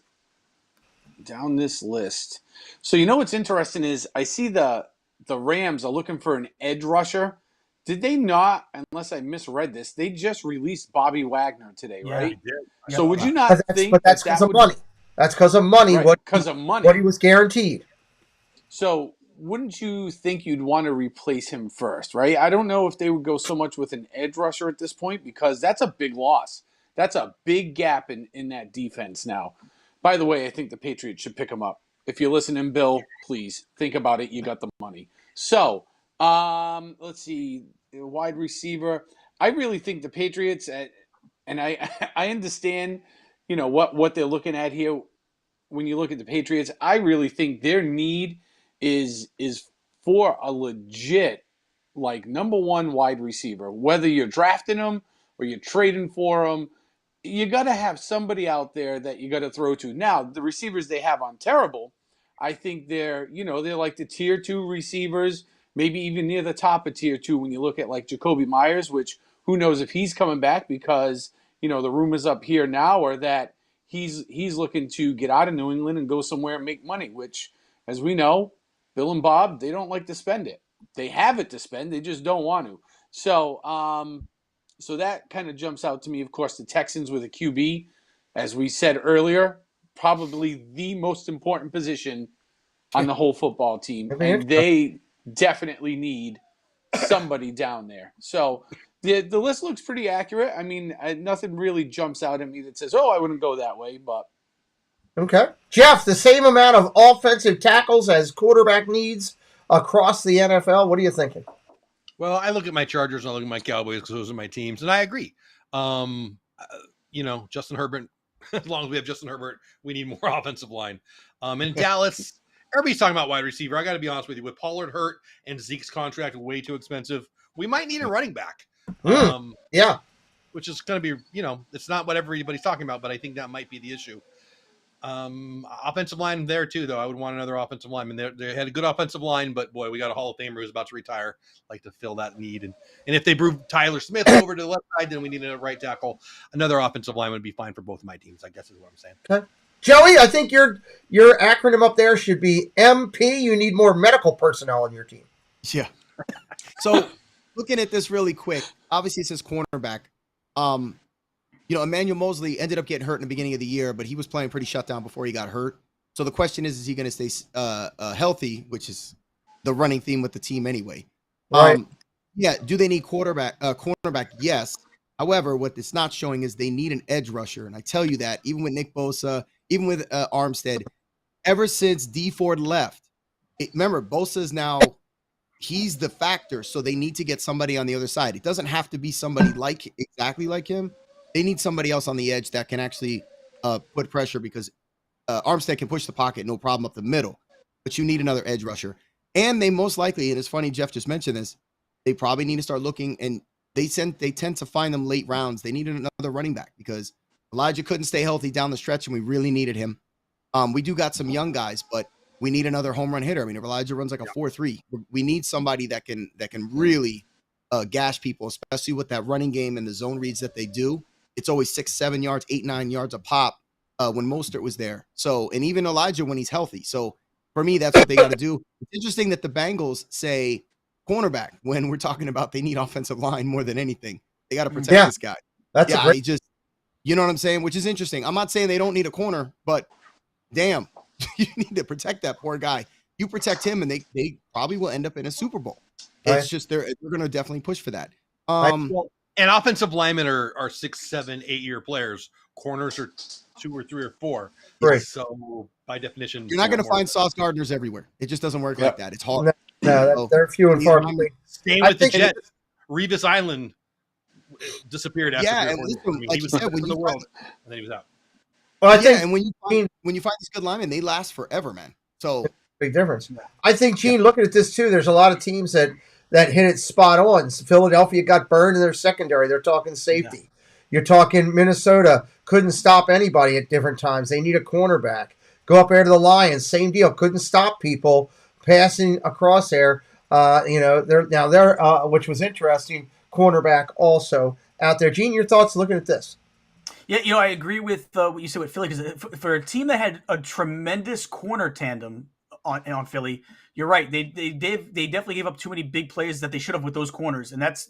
list. So what's interesting is I see the Rams are looking for an edge rusher. Did they not? Unless I misread this, they just released Bobby Wagner today, right? Yeah. So would you not think? But that's because of money. That's because of money. Right, because of money. What he was guaranteed. So wouldn't you think you'd want to replace him first, right? I don't know if they would go so much with an edge rusher at this point because that's a big loss. That's a big gap in that defense now. By the way, I think the Patriots should pick him up. If you're listening, Bill, please think about it. You got the money. So let's see, wide receiver. I really think the Patriots, and I understand, what they're looking at here. When you look at the Patriots, I really think their need is for a legit, like, number 1 wide receiver. Whether you're drafting them or you're trading for them, you got to have somebody out there that you got to throw to. Now, the receivers they have aren't terrible. I think they're like the tier 2 receivers, maybe even near the top of tier 2 when you look at like Jacoby Myers, which who knows if he's coming back because, the rumors up here now are that he's looking to get out of New England and go somewhere and make money, which, as we know, Bill and Bob, they don't like to spend it. They have it to spend, they just don't want to. So, so that kind of jumps out to me. Of course, the Texans with a QB, as we said earlier, probably the most important position on the whole football team, and they definitely need somebody down there. So the list looks pretty accurate. I mean, nothing really jumps out at me that says, "Oh, I wouldn't go that way." But okay, Jeff, the same amount of offensive tackles as quarterback needs across the NFL. What are you thinking? Well, I look at my Chargers and I look at my Cowboys because those are my teams, and I agree. Justin Herbert. As long as we have Justin Herbert, we need more offensive line. In Dallas, everybody's talking about wide receiver. I got to be honest with you. With Pollard hurt and Zeke's contract way too expensive, we might need a running back. Yeah. Which is going to be, it's not what everybody's talking about, but I think that might be the issue. Offensive line there too, though. I would want another offensive lineman. They had a good offensive line, but boy, we got a Hall of Famer who's about to retire. Like to fill that need, and if they move Tyler Smith over to the left side, then we need a right tackle. Another offensive line would be fine for both of my teams, I guess is what I'm saying. Okay, Joey, I think your acronym up there should be MP. You need more medical personnel on your team. Yeah. So looking at this really quick, obviously it says cornerback. Emmanuel Mosley ended up getting hurt in the beginning of the year, but he was playing pretty shut down before he got hurt. So the question is he going to stay healthy, which is the running theme with the team anyway. Right. Do they need cornerback? Yes. However, what it's not showing is they need an edge rusher. And I tell you that even with Nick Bosa, even with Armstead, ever since D Ford left, remember, Bosa is now, he's the factor. So they need to get somebody on the other side. It doesn't have to be somebody exactly like him. They need somebody else on the edge that can actually put pressure because Armstead can push the pocket, no problem up the middle. But you need another edge rusher. And they most likely, and it's funny, Jeff just mentioned this, they probably need to start looking, and they tend to find them late rounds. They needed another running back because Elijah couldn't stay healthy down the stretch, and we really needed him. We do got some young guys, but we need another home run hitter. I mean, if Elijah runs like a 4.3, we need somebody that can really gash people, especially with that running game and the zone reads that they do. It's always 6-7 yards, 8-9 yards a pop when Mostert was there. So, and even Elijah when he's healthy. So for me, that's what they got to do. It's interesting that the Bengals say cornerback when we're talking about they need offensive line more than anything. They got to protect this guy. That's you know what I'm saying? Which is interesting. I'm not saying they don't need a corner, but damn, you need to protect that poor guy. You protect him, and they probably will end up in a Super Bowl. It's just they're going to definitely push for that. And offensive linemen are 6, 7, 8 year players. Corners are 2 or 3 or 4. Right. So by definition, you're not going to find Sauce Gardners everywhere. It just doesn't work like that. It's hard. No, they're few and far between. Same with the Jets. Revis Island disappeared after. Yeah, and listen, like you said, when you world, and then he was out. Well, I think, and when you find these good linemen, they last forever, man. So big difference. I think, Gene, looking at this too, there's a lot of teams that hit it spot on. Philadelphia got burned in their secondary. They're talking safety. Yeah. You're talking Minnesota couldn't stop anybody at different times. They need a cornerback. Go up there to the Lions, same deal. Couldn't stop people passing across there. They're which was interesting. Cornerback also out there. Gene, your thoughts looking at this? Yeah, I agree with what you said with Philly because for a team that had a tremendous corner tandem on Philly, you're right. They definitely gave up too many big plays that they should have with those corners, and that's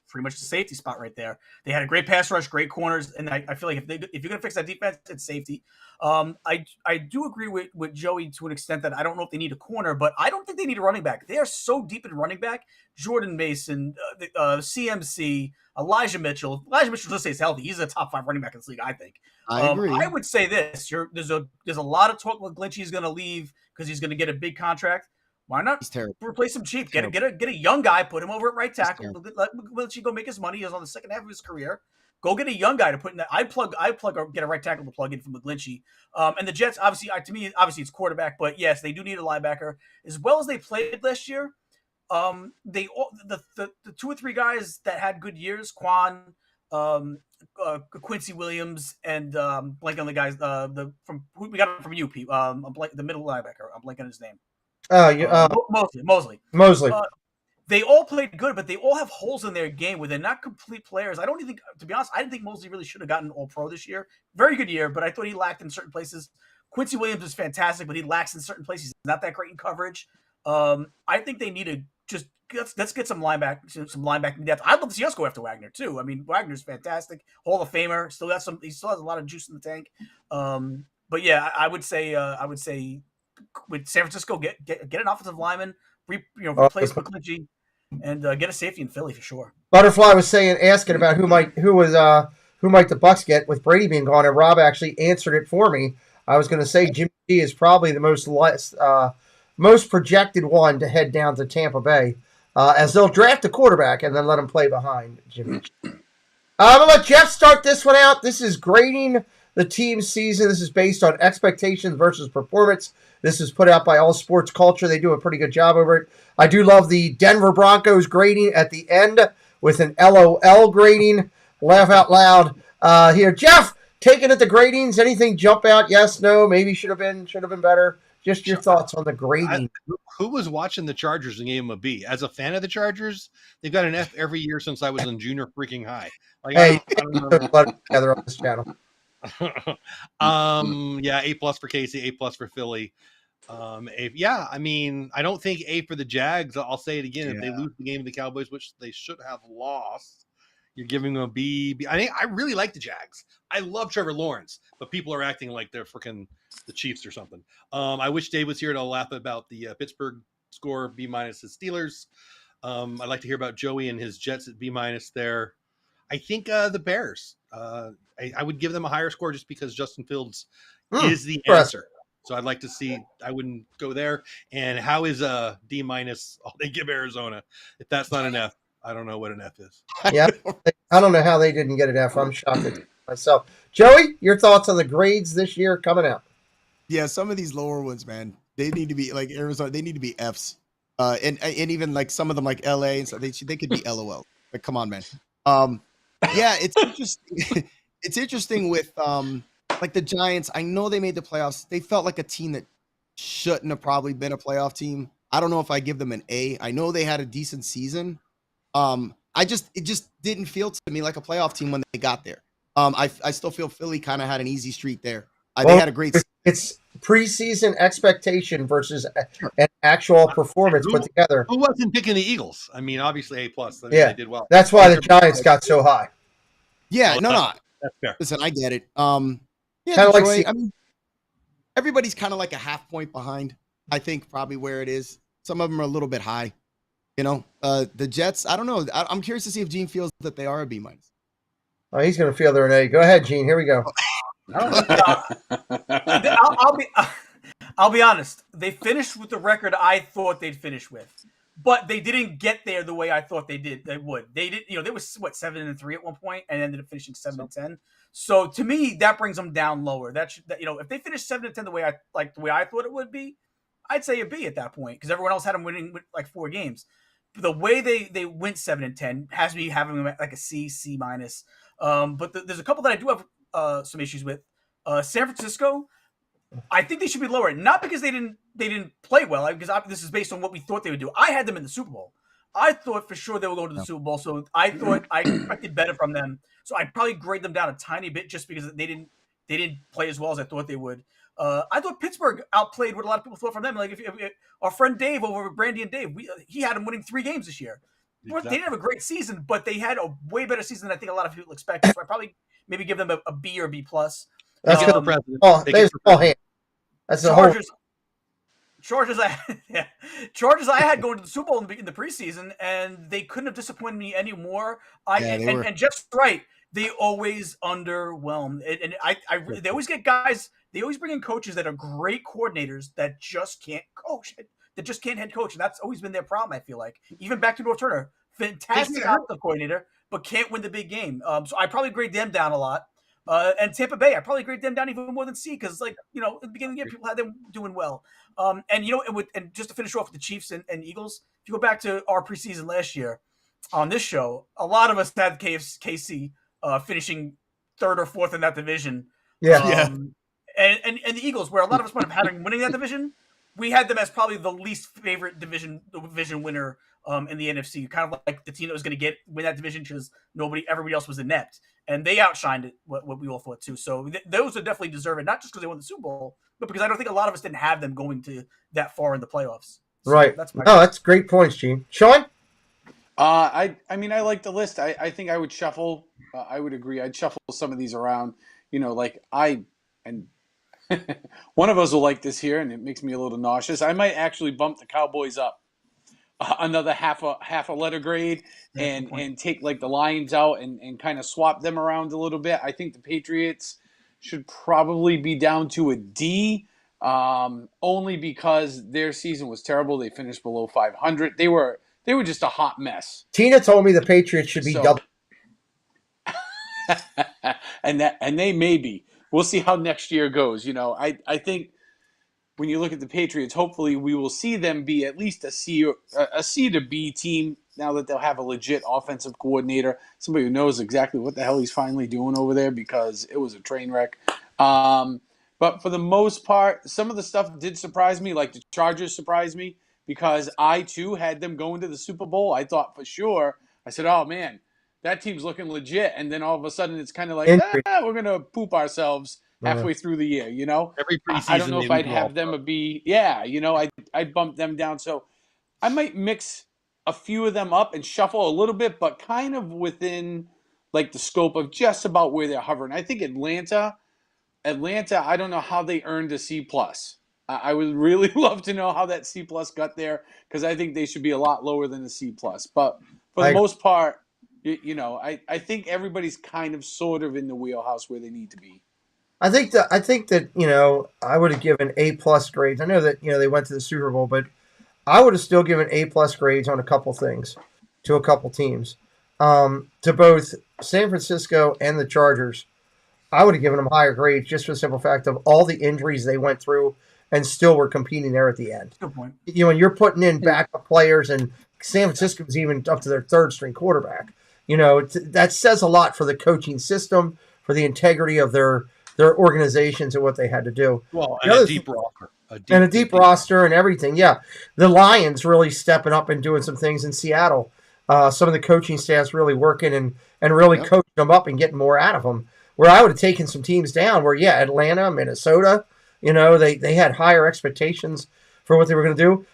pretty much the safety spot right there. They had a great pass rush, great corners, and I feel like if you're gonna fix that defense, it's safety. I do agree with Joey to an extent that I don't know if they need a corner, but I don't think they need a running back. They are so deep in running back. Jordan Mason, CMC, Elijah Mitchell. Elijah Mitchell, let's say, is healthy. He's a top 5 running back in this league, I think. I agree. I would say this: there's a lot of talk about McGlinchey's going to leave because he's going to get a big contract. Why not replace him cheap? Get a young guy, put him over at right tackle. Let McGlinchey go make his money. He was on the second half of his career. Go get a young guy to put in that. I get a right tackle to plug in for McGlinchey. And the Jets, obviously, to me, it's quarterback, but yes, they do need a linebacker as well as they played last year. The 2 or 3 guys that had good years, Quan, Quincy Williams, and blanking on the guys we got him from UP. The middle linebacker. I'm blanking on his name. Mosley. Mosley. they all played good, but they all have holes in their game where they're not complete players. I don't even think, to be honest, I didn't think Mosley really should have gotten All-Pro this year. Very good year, but I thought he lacked in certain places. Quincy Williams is fantastic, but he lacks in certain places. He's not that great in coverage. I think they need to just let's get some linebacking depth. I'd love to see us go after Wagner too. I mean, Wagner's fantastic, Hall of Famer. He still has a lot of juice in the tank. But yeah, I would say with San Francisco, get an offensive lineman, replace McClinchy, and get a safety in Philly for sure. Butterfly was asking about who might the Bucks get with Brady being gone, and Rob actually answered it for me. I was going to say Jimmy G is probably the most projected one to head down to Tampa Bay, as they'll draft a quarterback and then let him play behind Jimmy G. I'm going to let Jeff start this one out. This is grading the team's season. This is based on expectations versus performance. This is put out by All Sports Culture. They do a pretty good job over it. I do love the Denver Broncos grading at the end with an LOL grading. Laugh out loud here. Jeff, taking at the gradings, anything jump out? Yes, no, maybe should have been better. Just your thoughts on the grading. Who was watching the Chargers and gave them a B? As a fan of the Chargers, they've got an F every year since I was in junior freaking high. Like, Hey, I don't know. together on this channel. Yeah, A+ for Casey, A+ for Philly. I mean, I don't think A for the Jags. I'll say it again. If they lose the game to the Cowboys, which they should have lost, you're giving them a B. I really like the Jags. I love Trevor Lawrence, but people are acting like they're freaking the Chiefs or something. I wish Dave was here to laugh about the Pittsburgh score B- his Steelers. I'd like to hear about Joey and his Jets at B- there. I think the Bears. I would give them a higher score just because Justin Fields is the answer. So I'd like to see. I wouldn't go there. And how is D-? All they give Arizona? If that's not an F, I don't know what an F is. Yeah, I don't know how they didn't get an F. I'm shocked at myself. Joey, your thoughts on the grades this year coming out? Yeah, some of these lower ones, man, they need to be like Arizona. They need to be Fs, and even like some of them, like LA and stuff. They could be LOL. Like, come on, man. Yeah, it's interesting. It's interesting with like the Giants. I know they made the playoffs. They felt like a team that shouldn't have probably been a playoff team. I don't know if I give them an A. I know they had a decent season. It just didn't feel to me like a playoff team when they got there. I still feel Philly kind of had an easy streak there. They had a great. It's preseason expectation versus an actual performance put together. Who wasn't picking the Eagles? I mean, obviously A+. They did well. That's why the Giants got so high. Yeah, no. That's fair. Listen, I get it. Kinda Detroit, like I mean, everybody's kind of like a half point behind. I think probably where it is. Some of them are a little bit high. You know, the Jets. I don't know. I'm curious to see if Gene feels that they are a B-. Oh, he's going to feel they're an A. Go ahead, Gene. Here we go. I'll be honest. They finished with the record I thought they'd finish with, but they didn't get there the way I thought they would. They did. They was 7-3 at one point and ended up finishing 7-10. So to me, that brings them down lower. If they finish 7-10 the way I thought it would be, I'd say a B at that point because everyone else had them winning like 4 games. But the way they went 7-10 has me having them at like a C-. But there's a couple that I do have some issues with. San Francisco, I think they should be lower. Not because they didn't play well, because this is based on what we thought they would do. I had them in the Super Bowl. I thought for sure they would go to the Super Bowl, so I thought I expected better from them. So I'd probably grade them down a tiny bit just because they didn't play as well as I thought they would. I thought Pittsburgh outplayed what a lot of people thought from them. Like if our friend Dave over at Brandy and Dave, he had them winning 3 games this year. Exactly. They didn't have a great season, but they had a way better season than I think a lot of people expected. So I probably maybe give them a B or B+. That's the president. There's Paul Hand. That's the Chargers. Chargers. I had going to the Super Bowl in the preseason, and they couldn't have disappointed me anymore. And just right, they always underwhelm. And they always get guys. They always bring in coaches that are great coordinators that just can't coach. That just can't head coach, and that's always been their problem. I feel like even back to North Turner, fantastic offensive coordinator, but can't win the big game. So I probably grade them down a lot. And Tampa Bay, I probably grade them down even more than C because, at the beginning of the year, people had them doing well. And just to finish off with the Chiefs and Eagles, if you go back to our preseason last year on this show, a lot of us had KC finishing 3rd or 4th in that division. Yeah. And the Eagles, where a lot of us might have had them winning that division, we had them as probably the least favorite division winner in the NFC, kind of like the team that was going to win that division because everybody else was inept, and they outshined it. What we all thought too. So those are definitely deserving, not just because they won the Super Bowl, but because I don't think a lot of us didn't have them going to that far in the playoffs. So Right. That's great points, Gene. Sean? I mean, I like the list. I think I would shuffle. I would agree. I'd shuffle some of these around. And one of us will like this here, and it makes me a little nauseous. I might actually bump the Cowboys up another half a letter grade, and take like the Lions out and kind of swap them around a little bit. I think the Patriots should probably be down to a D, only because their season was terrible. They finished below 500. They were just a hot mess. Tina told me the Patriots should be double. and they may be. We'll see how next year goes. I think when you look at the Patriots, hopefully we will see them be at least a C to B team now that they'll have a legit offensive coordinator, somebody who knows exactly what the hell he's finally doing over there, because it was a train wreck. But for the most part, some of the stuff did surprise me, like the Chargers surprised me, because I too had them going to the Super Bowl. I thought for sure, I said, oh man, that team's looking legit. And then all of a sudden it's kind of like, we're going to poop ourselves halfway through the year, Every preseason, I don't know if I'd have them I'd bump them down. So I might mix a few of them up and shuffle a little bit, but kind of within like the scope of just about where they're hovering. I think Atlanta, I don't know how they earned a C+. I would really love to know how that C+ got there, because I think they should be a lot lower than the C+. But for the most part, I think everybody's kind of sort of in the wheelhouse where they need to be. I think that I would have given A+ grades. I know that they went to the Super Bowl, but I would have still given A+ grades on a couple things to a couple teams, to both San Francisco and the Chargers. I would have given them higher grades just for the simple fact of all the injuries they went through and still were competing there at the end. Good point. And you're putting in backup players, and San Francisco was even up to their third string quarterback. That says a lot for the coaching system, for the integrity of their organizations and what they had to do. Well, and a deep roster. A deep roster and everything. Yeah. The Lions really stepping up and doing some things in Seattle. Some of the coaching staff's really working and really coaching them up and getting more out of them. Where I would have taken some teams down where, Atlanta, Minnesota, they had higher expectations for what they were going to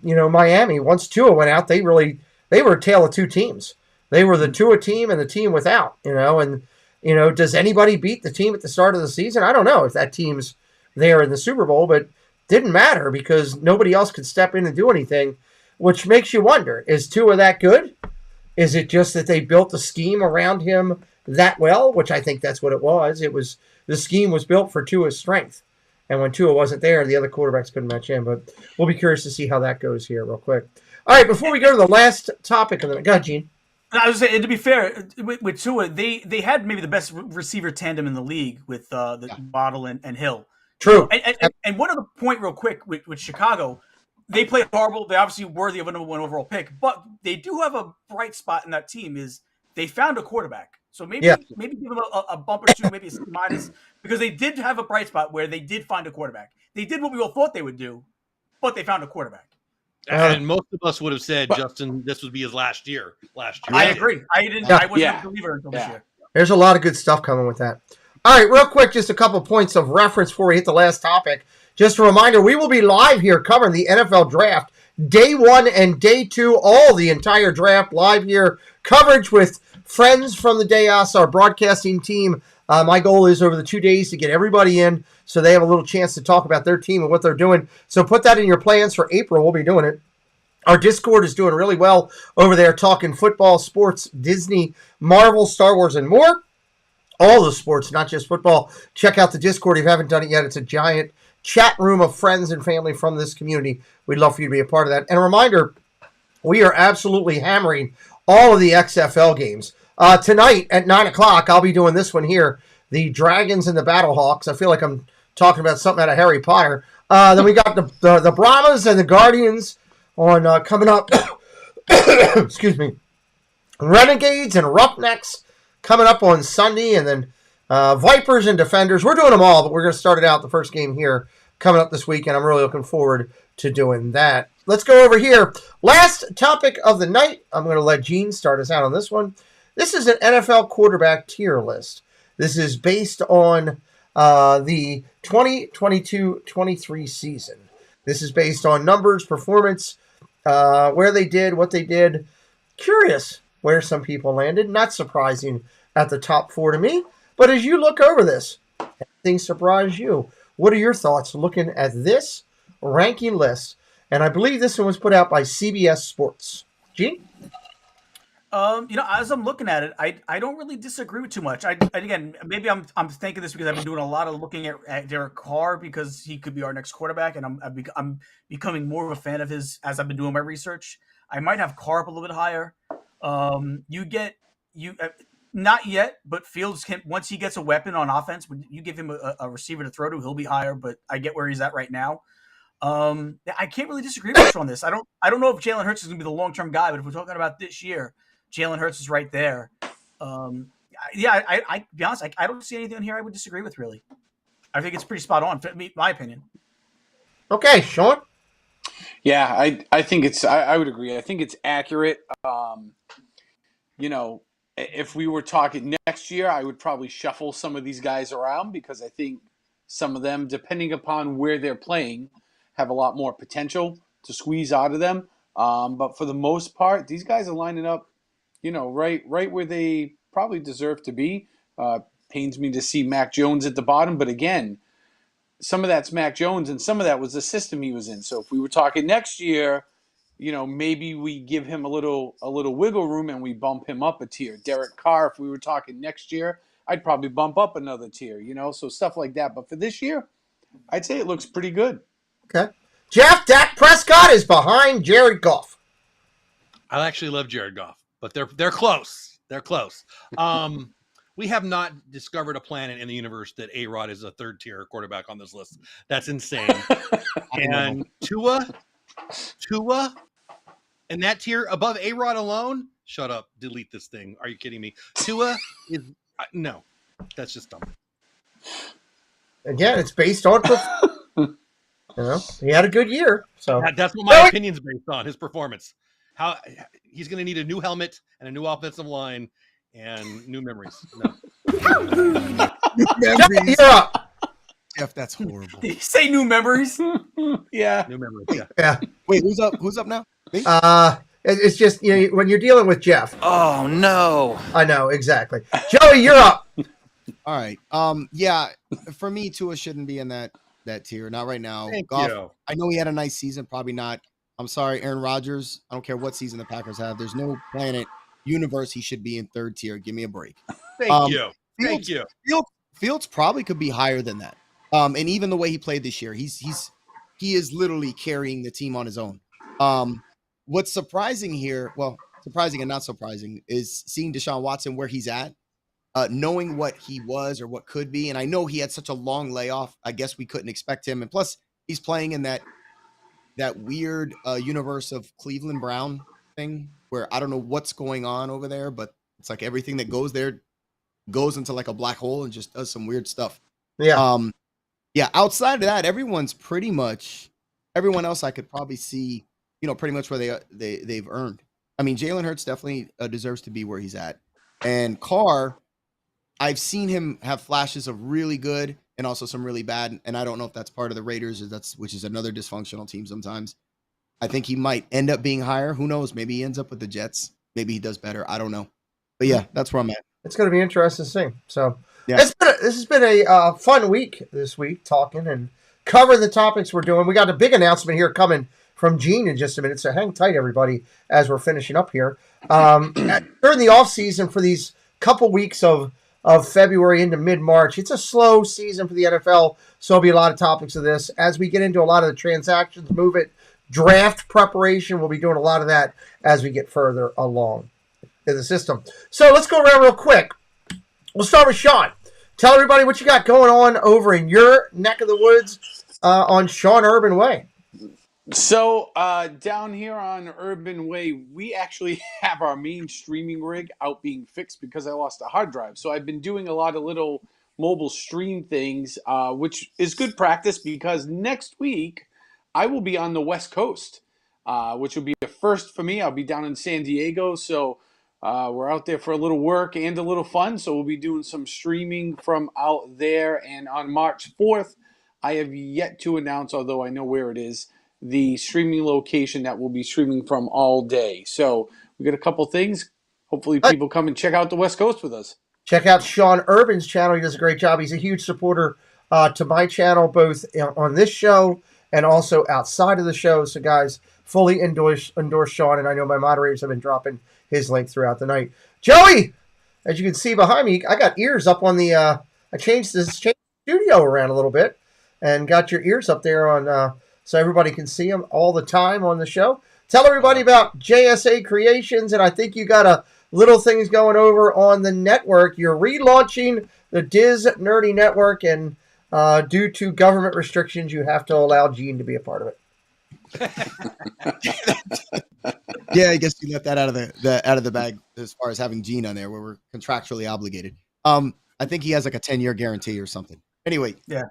do. Miami, once Tua went out, they were a tale of two teams. They were the Tua team and the team without, does anybody beat the team at the start of the season? I don't know if that team's there in the Super Bowl, but didn't matter because nobody else could step in and do anything, which makes you wonder, is Tua that good? Is it just that they built the scheme around him that well, which I think that's what it was. The scheme was built for Tua's strength. And when Tua wasn't there, the other quarterbacks couldn't match him. But we'll be curious to see how that goes here real quick. All right, before we go to the last topic, go ahead, Gene. I was saying, to be fair, with Tua, they had maybe the best receiver tandem in the league with Waddle and Hill. True. And one other point real quick with Chicago, they played horrible. They obviously worthy of a number 1 overall pick, but they do have a bright spot in that team is they found a quarterback. So maybe give them a bump or two, maybe a C-, because they did have a bright spot where they did find a quarterback. They did what we all thought they would do, but they found a quarterback. And most of us would have said, Justin, this would be his last year. I agree. I wasn't a believer until this year. There's a lot of good stuff coming with that. All right, real quick, just a couple points of reference before we hit the last topic. Just a reminder, we will be live here covering the NFL draft. Day 1 and day 2, all the entire draft live here. Coverage with friends from the Deas, our broadcasting team. My goal is over the 2 days to get everybody in so they have a little chance to talk about their team and what they're doing. So put that in your plans for April. We'll be doing it. Our Discord is doing really well over there, talking football, sports, Disney, Marvel, Star Wars, and more. All the sports, not just football. Check out the Discord if you haven't done it yet. It's a giant chat room of friends and family from this community. We'd love for you to be a part of that. And a reminder, we are absolutely hammering all of the XFL games. Tonight at 9 o'clock, I'll be doing this one here, the Dragons and the Battlehawks. I feel like I'm talking about something out of Harry Potter. Then we got the Brahmas and the Guardians on coming up. Excuse me. Renegades and Roughnecks coming up on Sunday, and then Vipers and Defenders. We're doing them all, but we're going to start it out the first game here coming up this weekend. I'm really looking forward to doing that. let's go over here. Last topic of the night. I'm going to let Gene start us out on this one. This is an NFL quarterback tier list. This is based on the 2022-23 season. This is based on numbers, performance, where they did, what they did. Curious where some people landed. Not surprising at the top 4 to me. But as you look over this, things surprise you. What are your thoughts looking at this ranking list? And I believe this one was put out by CBS Sports. Gene? As I'm looking at it, I don't really disagree with too much. Again, maybe I'm thinking this because I've been doing a lot of looking at Derek Carr because he could be our next quarterback, and I'm becoming more of a fan of his as I've been doing my research. I might have Carr up a little bit higher. Not yet, but Fields can, once he gets a weapon on offense, when you give him a receiver to throw to, he'll be higher. But I get where he's at right now. I can't really disagree with you on this. I don't know if Jalen Hurts is going to be the long-term guy, but if we're talking about this year, Jalen Hurts is right there. I to be honest, I don't see anything in here I would disagree with, really. I think it's pretty spot on, my opinion. Okay, Sean? Yeah, I think it's I would agree. I think it's accurate. If we were talking next year, I would probably shuffle some of these guys around because I think some of them, depending upon where they're playing, have a lot more potential to squeeze out of them. But for the most part, these guys are lining up, right where they probably deserve to be. Pains me to see Mac Jones at the bottom, but again, some of that's Mac Jones and some of that was the system he was in. So if we were talking next year, maybe we give him a little wiggle room and we bump him up a tier. Derek Carr, if we were talking next year, I'd probably bump up another tier, so stuff like that. But for this year, I'd say it looks pretty good. Okay. Jeff, Dak Prescott is behind Jared Goff. I actually love Jared Goff, but they're close. They're close. We have not discovered a planet in the universe that A-Rod is a third-tier quarterback on this list. That's insane. And Tua, and that tier above A-Rod alone, shut up, delete this thing. Are you kidding me? Tua is, no, that's just dumb. Again, it's based on he had a good year. So that's what my opinion's based on, his performance. How he's going to need a new helmet and a new offensive line and new memories. No. Memories. You're up. Jeff, that's horrible. Did you say new memories? Yeah. New memories, yeah. Yeah. Wait, who's up? Who's up now? Me? It's just when you're dealing with Jeff. Oh no! I know exactly. Joey, you're up. All right. Yeah. For me, Tua shouldn't be in that tier. Not right now. Thank Goff, you. I know he had a nice season. Probably not. I'm sorry, Aaron Rodgers. I don't care what season the Packers have. There's no planet universe he should be in third tier. Give me a break. Thank you. Thank you. Fields probably could be higher than that. And even the way he played this year, he is literally carrying the team on his own. What's surprising here, well, surprising and not surprising, is seeing Deshaun Watson where he's at, knowing what he was or what could be. And I know he had such a long layoff. I guess we couldn't expect him. And plus, he's playing in that weird universe of Cleveland Brown thing where I don't know what's going on over there, but it's like everything that goes there goes into like a black hole and just does some weird stuff. Yeah. Yeah. Outside of that, everyone else I could probably see, pretty much where they've earned. I mean, Jalen Hurts definitely deserves to be where he's at. And Carr, I've seen him have flashes of really good and also some really bad. And I don't know if that's part of the Raiders which is another dysfunctional team sometimes. I think he might end up being higher. Who knows? Maybe he ends up with the Jets. Maybe he does better. I don't know. But yeah, that's where I'm at. It's going to be interesting to see. So Yeah. this has been a fun week this week, talking and covering the topics we're doing. We got a big announcement here coming from Gene in just a minute, so hang tight, everybody, as we're finishing up here. During the off season for these couple weeks of February into mid-March, it's a slow season for the NFL, so there'll be a lot of topics of this. As we get into a lot of the transactions, move it, draft preparation, we'll be doing a lot of that as we get further along in the system. So let's go around real quick. We'll start with Sean. Tell everybody what you got going on over in your neck of the woods on Sean Urban Way. So down here on Urban Way, we actually have our main streaming rig out being fixed because I lost a hard drive. So I've been doing a lot of little mobile stream things, which is good practice because next week I will be on the West Coast. which will be a first for me. I'll be down in San Diego, so we're out there for a little work and a little fun. So we'll be doing some streaming from out there. And on March 4th, I have yet to announce, although I know where it is, the streaming location that we'll be streaming from all day. So we got a couple things. Hopefully people come and check out the West Coast with us. Check out Sean Urban's channel. He does a great job. He's a huge supporter to my channel, both on this show and also outside of the show. So, guys, fully endorse Sean, and I know my moderators have been dropping his link throughout the night. Joey, as you can see behind me, I got ears up on the. I changed the studio around a little bit, and got your ears up there on so everybody can see them all the time on the show. Tell everybody about JSA Creations, and I think you got a little things going over on the network. You're relaunching the Diz Nerdy Network, and due to government restrictions, you have to allow Gene to be a part of it. Yeah, I guess you left that out of the bag as far as having Gene on there, where we're contractually obligated. I think he has like a 10-year guarantee or something. Anyway, Yeah.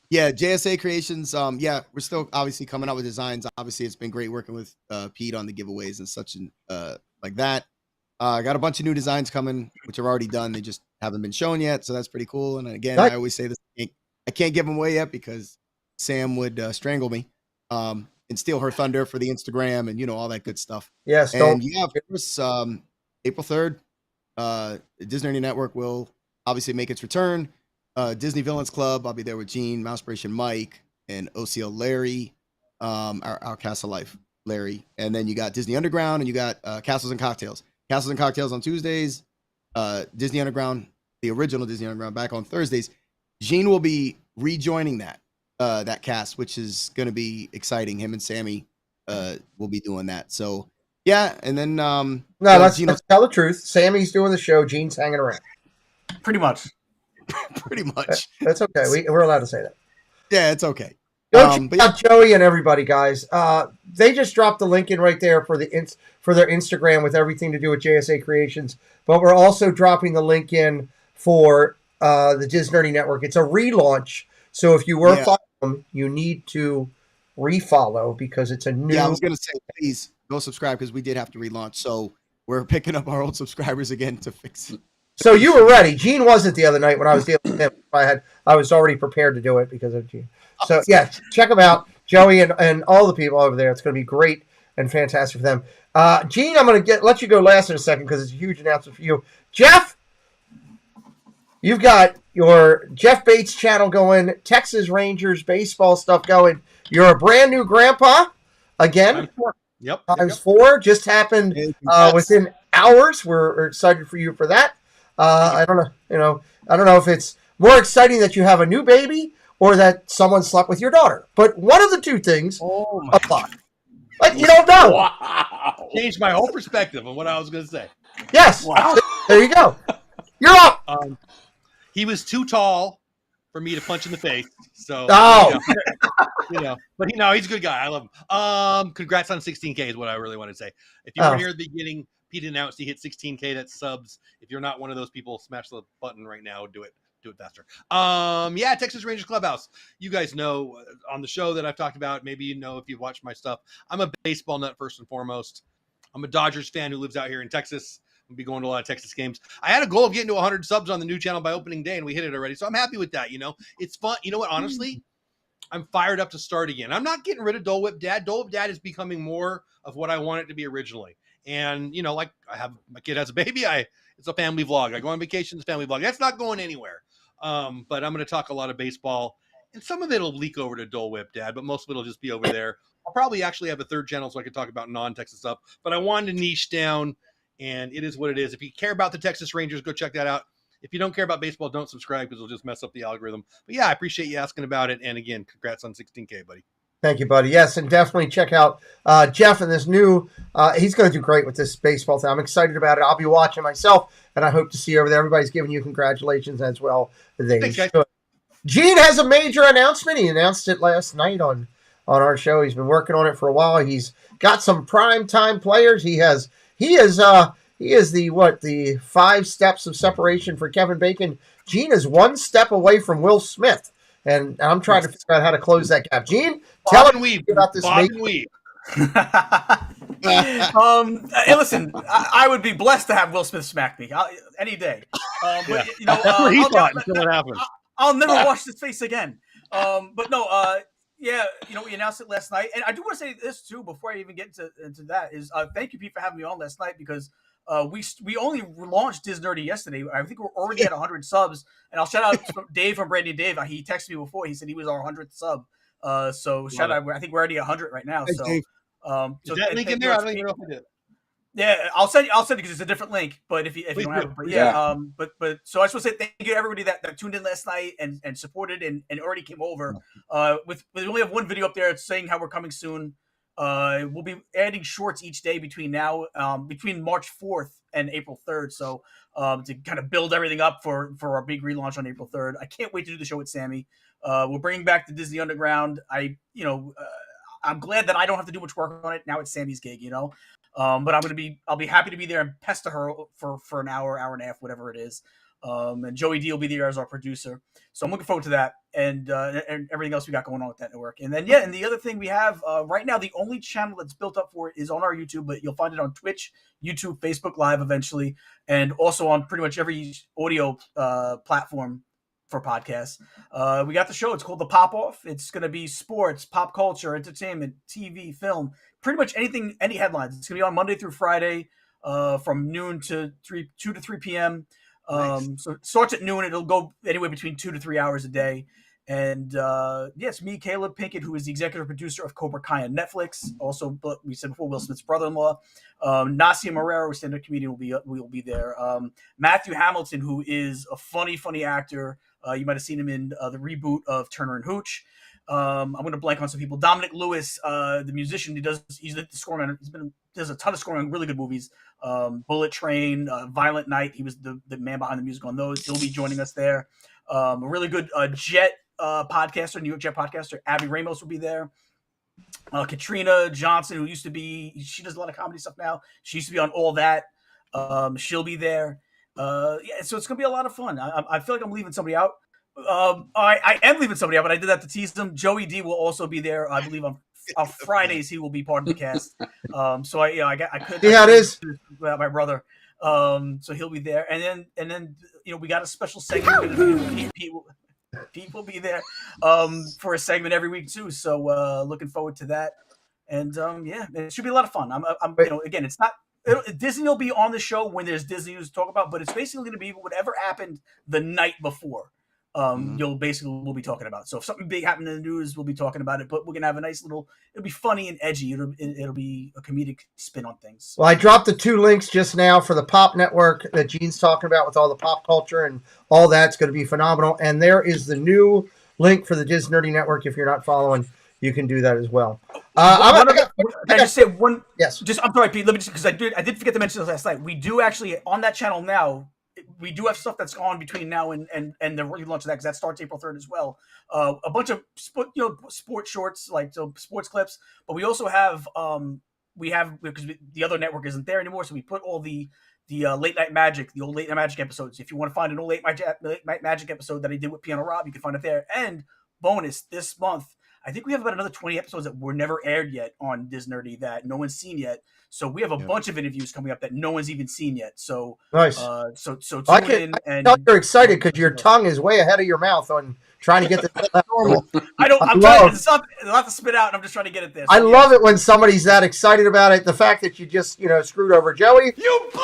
Yeah, JSA Creations. Yeah, we're still obviously coming up with designs. Obviously, it's been great working with Pete on the giveaways and such and like that. I got a bunch of new designs coming, which are already done. They just haven't been shown yet, so that's pretty cool. And again, I always say this: I can't give them away yet because Sam would strangle me and steal her thunder for the Instagram and all that good stuff. Yes, and yeah, of course, April 3rd, Disney Network will obviously make its return. Disney Villains Club, I'll be there with Gene, Mouseperation Mike, and OCL Larry, our Castle Life Larry. And then you got Disney Underground, and you got Castles and Cocktails. Castles and Cocktails on Tuesdays, Disney Underground, the original Disney Underground, back on Thursdays. Gene will be rejoining that cast, which is going to be exciting. Him and Sammy will be doing that. So, yeah, and then... let's tell the truth. Sammy's doing the show. Gene's hanging around. Pretty much. Pretty much. That's okay. We're allowed to say that. Yeah, it's okay. Go check out Joey and everybody, guys. They just dropped the link in right there for their Instagram with everything to do with JSA Creations. But we're also dropping the link in for the Diz Nerdy Network. It's a relaunch. So if you were following them, you need to refollow because it's a new... Yeah, I was going to say, please go subscribe because we did have to relaunch. So we're picking up our old subscribers again to fix it. So you were ready. Gene wasn't the other night when I was dealing with him. I was already prepared to do it because of Gene. So yeah, check them out, Joey and all the people over there. It's going to be great and fantastic for them. Gene, I'm going to let you go last in a second because it's a huge announcement for you. Jeff, you've got your Jeff Bates channel going, Texas Rangers baseball stuff going. You're a brand new grandpa again. Yep. Times 4 just happened within hours. We're excited for you for that. I don't know. I don't know if it's more exciting that you have a new baby or that someone slept with your daughter. But one of the two things apply. Like, you don't know. Wow. Changed my whole perspective on what I was going to say. Yes. Wow. There you go. You're up. He was too tall for me to punch in the face. So, but he's a good guy. I love him. Congrats on 16K is what I really want to say. If you weren't here at the beginning, Pete announced he hit 16K. That's subs. If you're not one of those people, smash the button right now. Do it faster. Texas Rangers Clubhouse. You guys know on the show that I've talked about, maybe if you've watched my stuff, I'm a baseball nut first and foremost. I'm a Dodgers fan who lives out here in Texas. I'll be going to a lot of Texas games. I had a goal of getting to 100 subs on the new channel by opening day, and we hit it already. So I'm happy with that. It's fun. You know what? Honestly, I'm fired up to start again. I'm not getting rid of Dole Whip Dad. Dole Whip Dad is becoming more of what I want it to be originally. And, like my kid has a baby. It's a family vlog. I go on vacations, family vlog. That's not going anywhere. But I'm going to talk a lot of baseball, and some of it will leak over to Dole Whip Dad, but most of it will just be over there. I'll probably actually have a third channel so I can talk about non-Texas stuff, but I wanted to niche down, and it is what it is. If you care about the Texas Rangers, go check that out. If you don't care about baseball, don't subscribe because it'll just mess up the algorithm. But yeah, I appreciate you asking about it. And again, congrats on 16K, buddy. Thank you, buddy. Yes, and definitely check out Jeff and this new he's going to do great with this baseball thing. I'm excited about it. I'll be watching myself, and I hope to see you over there. Everybody's giving you congratulations as well. Gene has a major announcement. He announced it last night on our show. He's been working on it for a while. He's got some prime time players. He is the 5 steps of separation for Kevin Bacon. Gene is 1 step away from Will Smith. And I'm trying to figure out how to close that gap. Gene, tell him about this. Bob and Weave. Hey, listen, I would be blessed to have Will Smith smack me any day. But you know, That's what he thought until it happened. I'll never wash his face again. But no, yeah, you know, we announced it last night, and I do want to say this too before I even get into that is thank you, Pete, for having me on last night because we only launched Disnerdy yesterday. I think we're already at 100 subs, and I'll shout out to Dave from Brandy Dave. He texted me before. He said he was our 100th sub. So shout out. I think we're already at 100 right now. Thanks, So. Dave. Is that link in there? I don't even know if I did. Yeah, I'll send it because it's a different link. But if you don't have it, but yeah, but so I just want to say thank you to everybody that tuned in last night and supported and already came over. We only have one video up there saying how we're coming soon. We'll be adding shorts each day between March 4th and April 3rd. So to kind of build everything up for our big relaunch on April 3rd. I can't wait to do the show with Sammy. We're bringing back the Disney Underground. I'm glad that I don't have to do much work on it. Now it's Sammy's gig, you know. But I'll be happy to be there and pester her for an hour and a half, whatever it is. And Joey D will be there as our producer. So I'm looking forward to that and everything else we got going on with that network. And then, and the other thing we have right now, the only channel that's built up for it is on our YouTube, but you'll find it on Twitch, YouTube, Facebook Live eventually, and also on pretty much every audio platform for podcasts. We got the show. It's called The Pop Off. It's going to be sports, pop culture, entertainment, TV, film, pretty much anything, any headlines. It's going to be on Monday through Friday from noon to 2 to 3 p.m. Nice. So it starts at noon. It'll go anywhere between 2 to 3 hours a day. And it's me, Caleb Pinkett, who is the executive producer of Cobra Kai on Netflix. Also, but we said before, Will Smith's brother-in-law. Nasia Marrero, stand-up comedian, will be there. Matthew Hamilton, who is a funny actor. You might have seen him in the reboot of Turner and Hooch. I'm going to blank on some people. Dominic Lewis, the musician, he's the scoreman. Does a ton of scoring on really good movies. Bullet Train, Violent Night. He was the man behind the music on those. He'll be joining us there. A really good Jet podcaster, New York Jet podcaster, Abby Ramos will be there. Katrina Johnson, who she does a lot of comedy stuff now. She used to be on All That. She'll be there. So it's gonna be a lot of fun. I feel like I'm leaving somebody out. I am leaving somebody out, but I did that to tease them. Joey D will also be there. I believe on Fridays he will be part of the cast. So I could. Yeah, it is my brother. So he'll be there, and then we got a special segment. Pete will be there for a segment every week too. So looking forward to that, and it should be a lot of fun. Again, it's not. Disney will be on the show when there's Disney news to talk about, but it's basically going to be whatever happened the night before. We'll be talking about. So if something big happened in the news, we'll be talking about it. But we're gonna have a nice it'll be funny and edgy. It'll be a comedic spin on things. Well, I dropped the 2 links just now for the Pop Network that Gene's talking about with all the pop culture and all that's going to be phenomenal. And there is the new link for the Disnerdy Network. If you're not following, you can do that as well. Can I just say one? Yes. I'm sorry, Pete. Let me just because I did forget to mention this last night. We do actually on that channel now. We do have stuff that's on between now and the relaunch of that because that starts April 3rd as well. A bunch of sports shorts sports clips, but we also have because the other network isn't there anymore, so we put all the Late Night Magic, the old Late Night Magic episodes. If you want to find an old Late Night Magic episode that I did with Piano Rob, you can find it there. And bonus this month, I think we have about another 20 episodes that were never aired yet on Disnerdy that no one's seen yet. So we have a bunch of interviews coming up that no one's even seen yet. So nice. So tune in I know you're excited because your tongue is way ahead of your mouth on trying to get this normal. I'm trying to not to spit out, and I'm just trying to get it there. So, I love it when somebody's that excited about it. The fact that you just screwed over Joey. You blew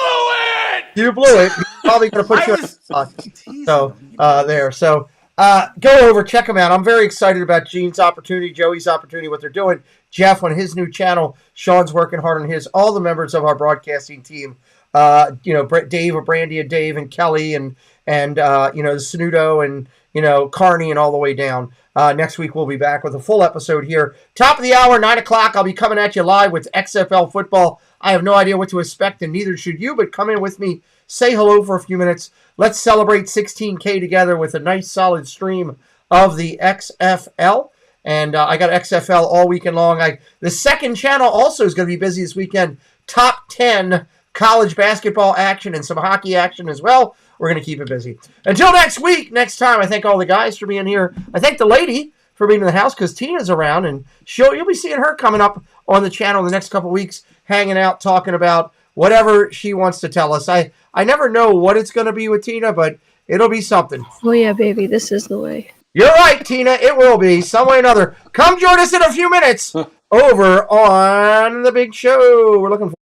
it! You blew it. He's probably going to put you there. So go over, check them out. I'm very excited about Gene's opportunity, Joey's opportunity, what they're doing. Jeff on his new channel. Sean's working hard on his. All the members of our broadcasting team. Dave of Brandy and Dave and Kelly and Snudo and Carney and all the way down. Next week we'll be back with a full episode here. Top of the hour, 9 o'clock. I'll be coming at you live with XFL football. I have no idea what to expect, and neither should you, but come in with me. Say hello for a few minutes. Let's celebrate 16K together with a nice solid stream of the XFL. And I got XFL all weekend long. The second channel also is going to be busy this weekend. Top 10 college basketball action and some hockey action as well. We're going to keep it busy. Until next time, I thank all the guys for being here. I thank the lady for being in the house because Tina's around, and you'll be seeing her coming up on the channel in the next couple weeks, hanging out, talking about whatever she wants to tell us. I never know what it's going to be with Tina, but it'll be something. Oh yeah, baby, this is the way. You're right, Tina. It will be some way or another. Come join us in a few minutes over on The Big Show. We're looking for